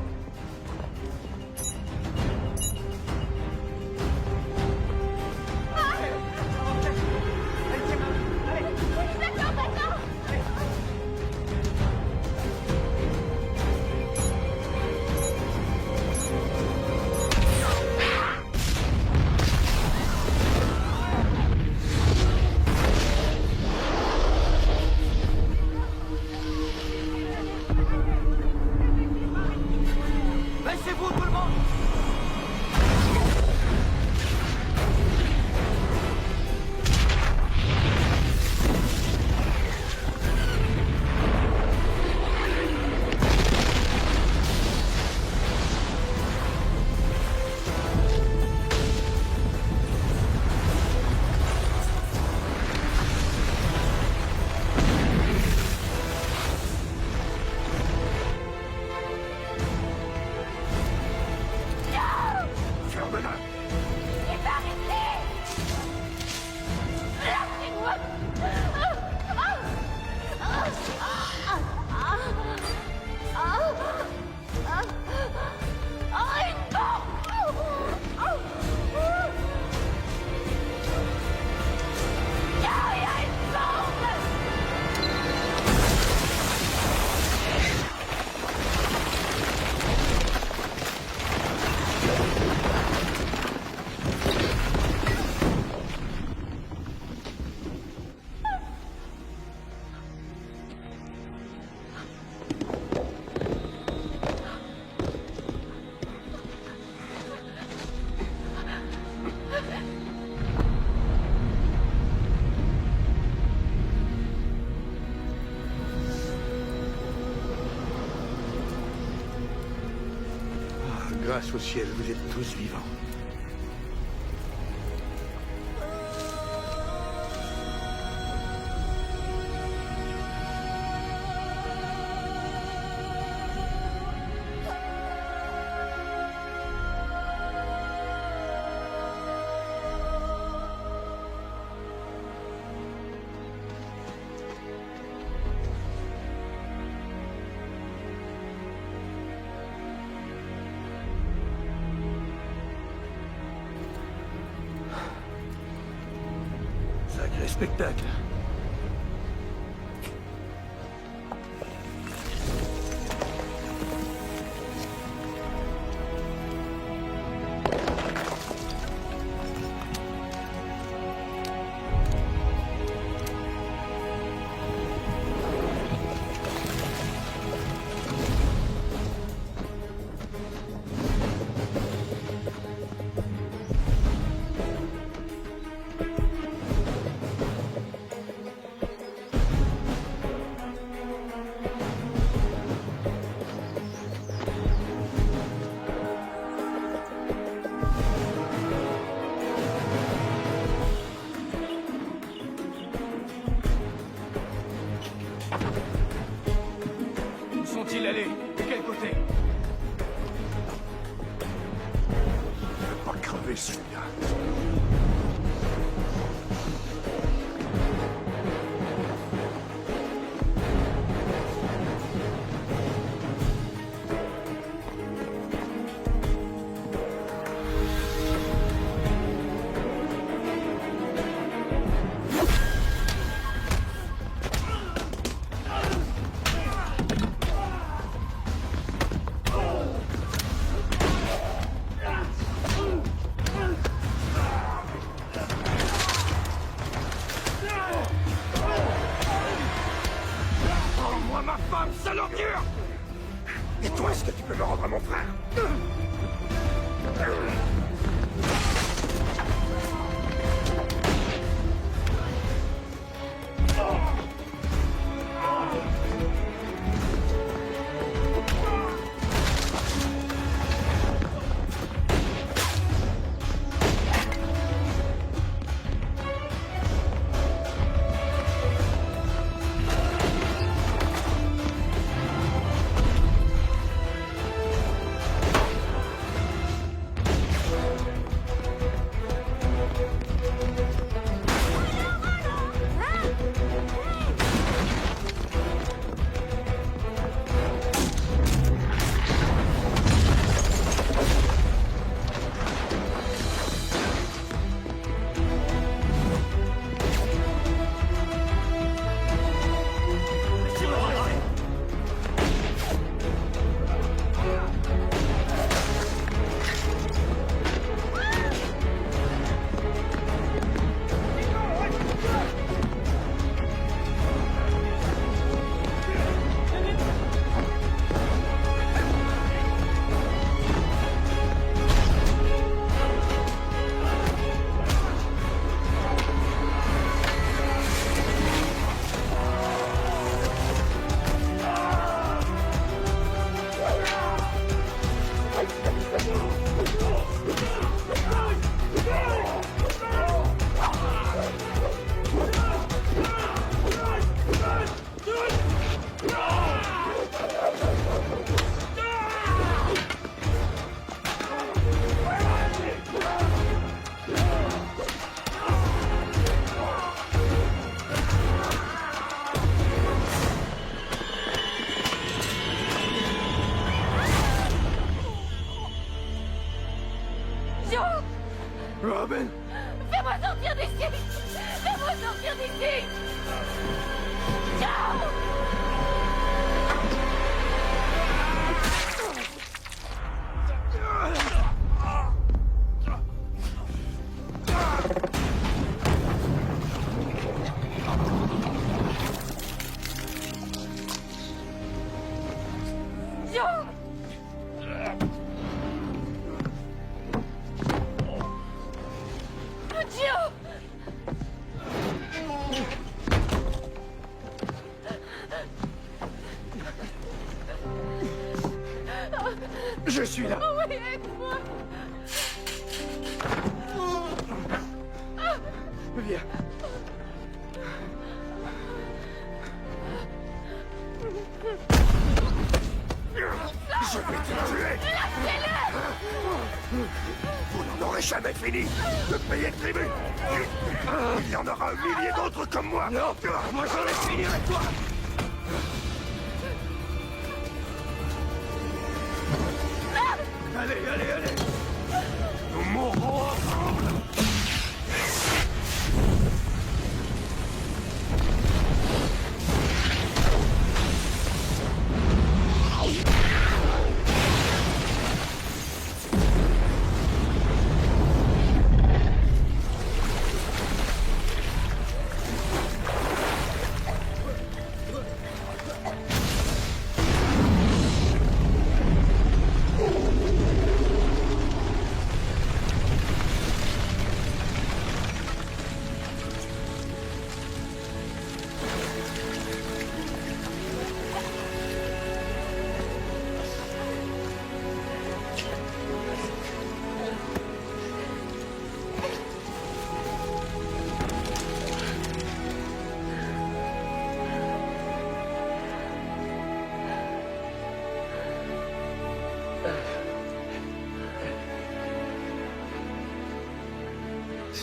Baissez-vous tout le monde! Ferme-la! Il va arrêter! Lâchez-moi! Une bombe! Il y a une bombe! Grâce au ciel, vous êtes tous vivants. spectacle. Où sont-ils allés? De quel côté? Il ne va pas crever, celui-là. Rends-moi ma femme, sale ordure! Et toi, est-ce que tu peux me rendre à mon frère? Robin! Fais-moi sortir d'ici! Fais-moi sortir d'ici! Ciao! Je suis là! Oui, aide-moi! Viens! Je vais te tuer! Vous n'en aurez jamais fini de payer le tribut! Il y en aura un millier d'autres comme moi! Non! Moi j'en ai fini avec toi! Allez, allez, allez! Nous mourrons ensemble!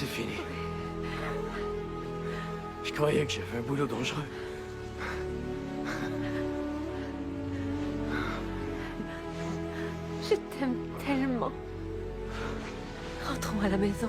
c'est fini. Je croyais que j'avais un boulot dangereux. Je t'aime tellement. Rentrons à la maison.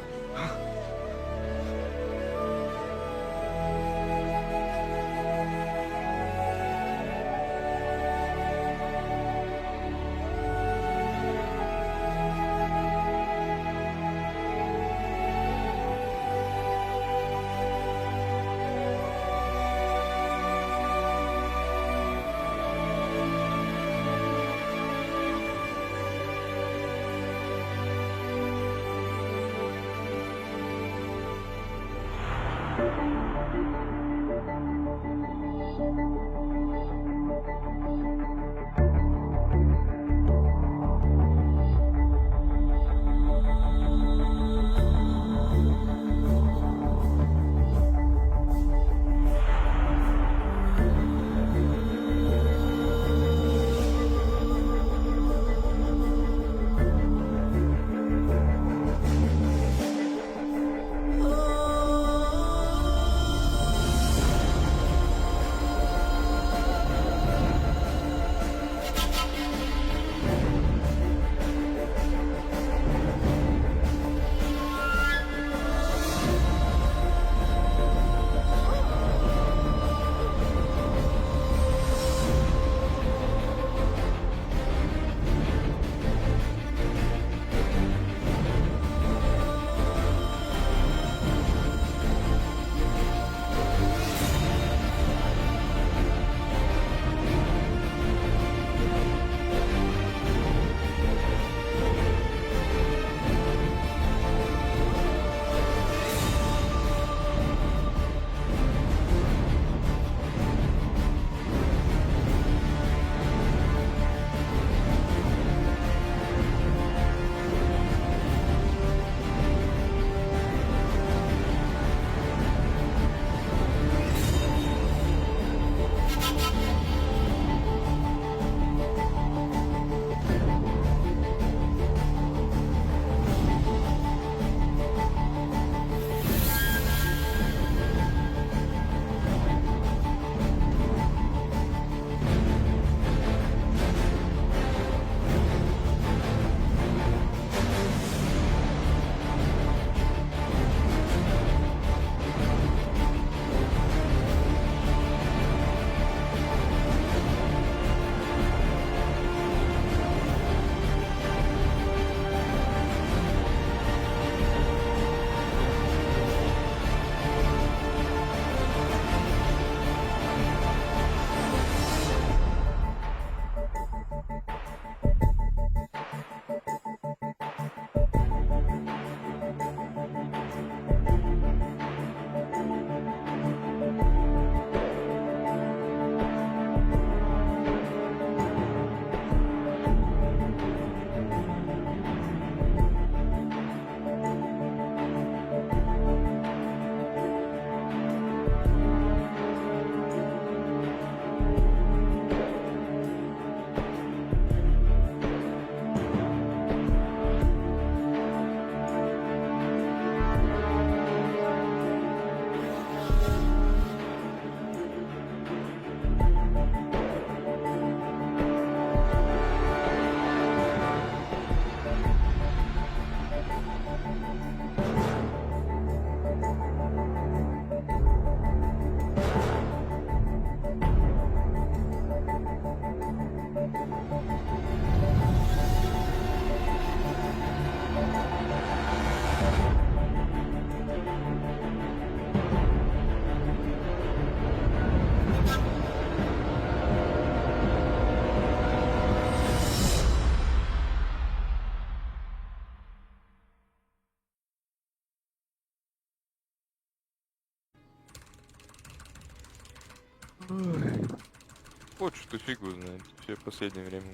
Вот что-то фиг его знает. Все в последнее время.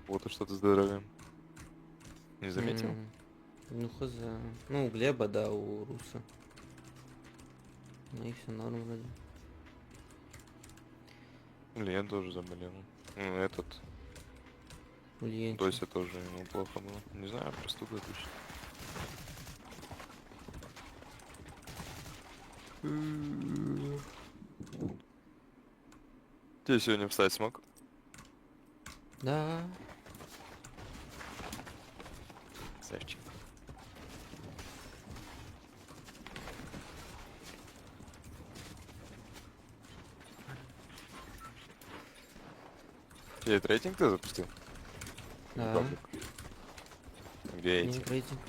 Вот и что-то здоровье. Не заметил? Ну хз. Ну у Глеба, да, у Руса. Ну и все норм вроде. Илья тоже заболел. Ну, этот... Илья. Тося тоже ему плохо было. Не знаю, простуда точно. Ты сегодня встать смог? Да. Красавчик. Ты рейтинг ты запустил? Да. Паблик. Где эти? Нет, рейтинг.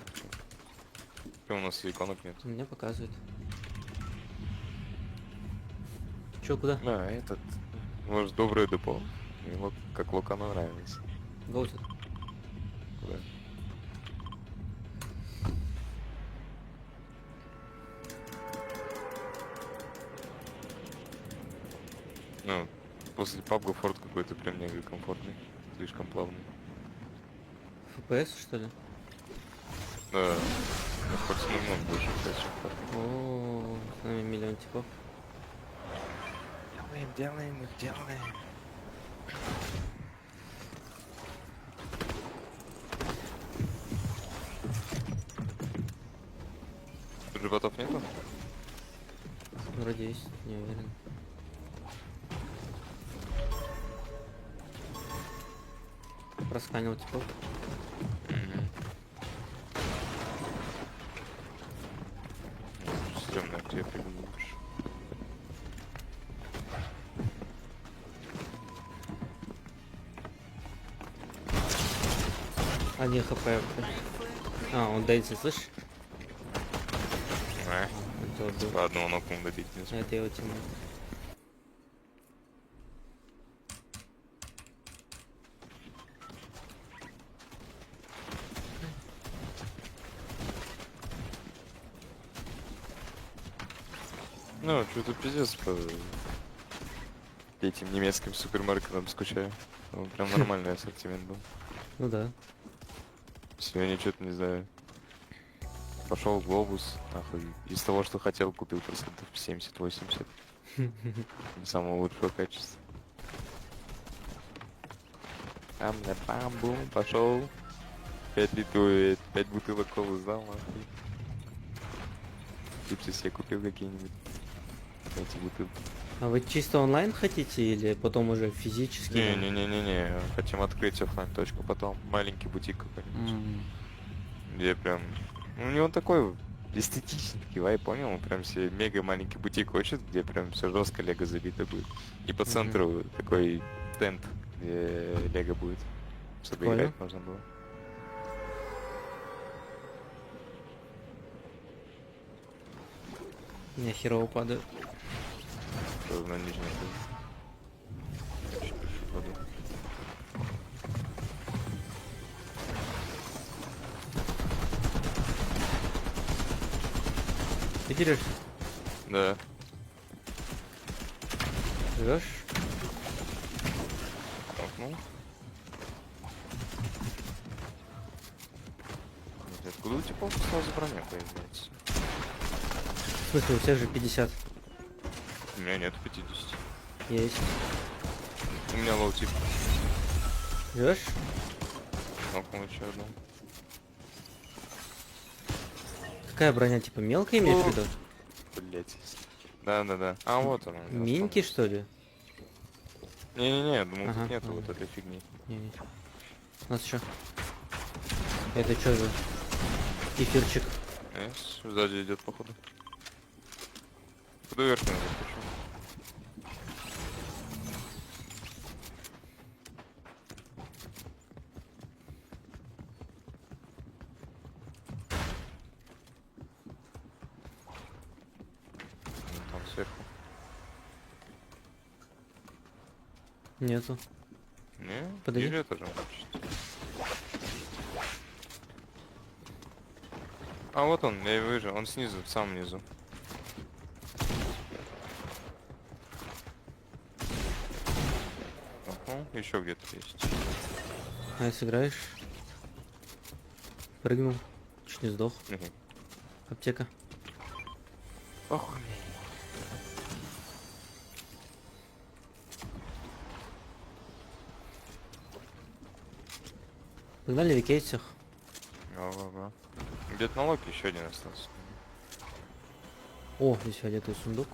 Почему у нас иконок нет? У меня показывает. Чё, куда? А, этот. Может, доброе депо. Ему как Лукану нравится. Гоутед. Куда? Ну, после пабга форт какой-то прям мега комфортный. Слишком плавный. FPS, что ли? Да. Ну, хоть немного больше, кстати, чем форт. О, с нами миллион типов. Делаем их, делаем. Тут животов нету? Вроде есть, не уверен. Просканил типов. Стремно, где я прыгну лучше. Один хп. А, он дается, слышишь? Это вот был. По одному нокнул добить не смог. Это его тиммейт. Ну, что-то пиздец по этим немецким супермаркетам скучаю. Ну, прям нормальный ассортимент был. Ну да. Сегодня что-то не знаю. Пошел в глобус, нахуй. Из того, что хотел, купил процентов 70-80. Самого лучшего качества. Бам-бум, пошел. 5 бутылок колы сдал, нахуй. Чипсы себе купил какие-нибудь. Эти бутылки. А вы чисто онлайн хотите или потом уже физически? Не-не-не-не-не. Хотим открыть оффлайн точку, потом маленький бутик какой-нибудь. Где прям... У него такой эстетический вайб, понял? Он прям себе мега маленький бутик хочет, где прям все жестко лего забито будет. И по центру такой тент, где лего будет. Чтобы Понял. играть можно было. Я херово падаю. Что на нижнем был. Ты дерешься? Да. Живешь? Толкнул. Откуда у тебя сразу броня появляется? В смысле, у всех же 50. У меня нет 50. Есть. У меня лоу тип. Живешь? Толкнул еще одну. Какая броня, типа мелкая имеешь в виду? Блять. Да. А вот она. Миньки, что ли? Не-не-не, думал, тут нету вот этой фигни. Не. У нас что? Это что же? Эфирчик. Сзади идет, походу. Куда вверх не надо, почему? Там сверху. Нету. Не? Подожди. Ниже этажом чуть. А вот он, я его вижу, он снизу, в самом низу. Еще где-то есть. А если играешь? Прыгнул. Чуть не сдох. Аптека. Охуй. Погнали викей всех. Ага. Где-то на локе еще один остался. О, здесь фиолетовый сундук.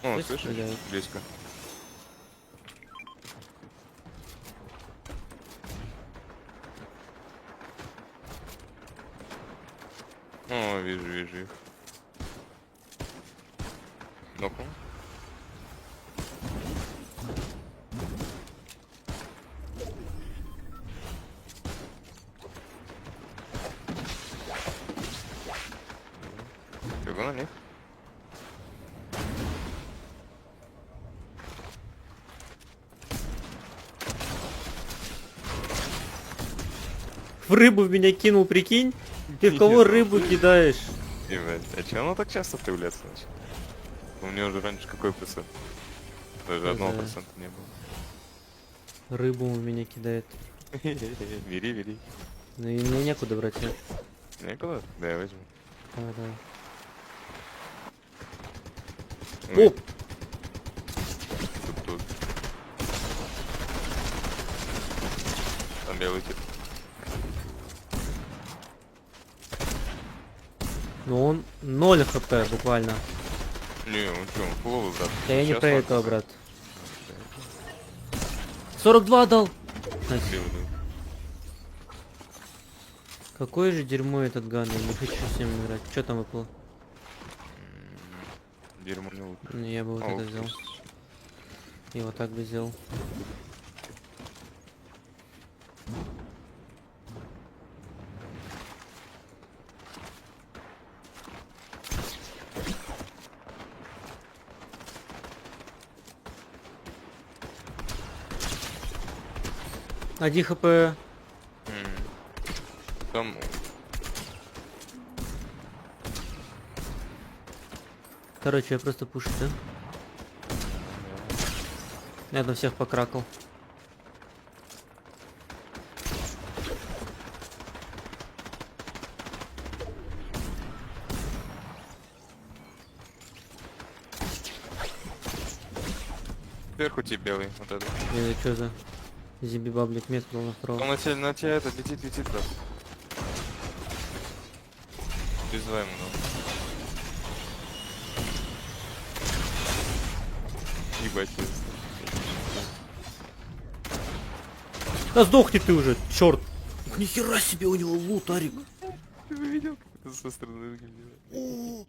О, Здесь слышишь? стреляют. Близко. О, вижу их. Ну-ка. Бегу на них. В рыбу в меня кинул, прикинь? Ты в кого рыбу кидаешь? Ебать, а че оно так часто появляется начало? У меня уже раньше какой процент? Даже 1% не было. Рыбу у меня кидает. Бери. Ну и мне некуда брать, нет? Некуда? Да, я возьму. Да. О! Тут. Там белый тип. Ну он 0 хп буквально. Не, он что, он фуловый, брат. Да я не Сейчас про он- этого, брат. 42 дал! Найс. Какое же дерьмо этот ган, я не хочу с ним играть. Что там выпало? Дерьмо не лучше. Ну, я бы вот это взял. И вот так бы сделал. Один хп. Там... Короче, я просто пушу, да? Я там всех покракал. Сверху тебе белый, вот это. Это что за зиби-баблик метнул на второго? Он на тебя это летит, брат. Пизда ему, да. Ебать, Да сдохни ты уже, черт! Нихера себе у него лут, Арик! Ты бы видел, как это со стороны выглядит?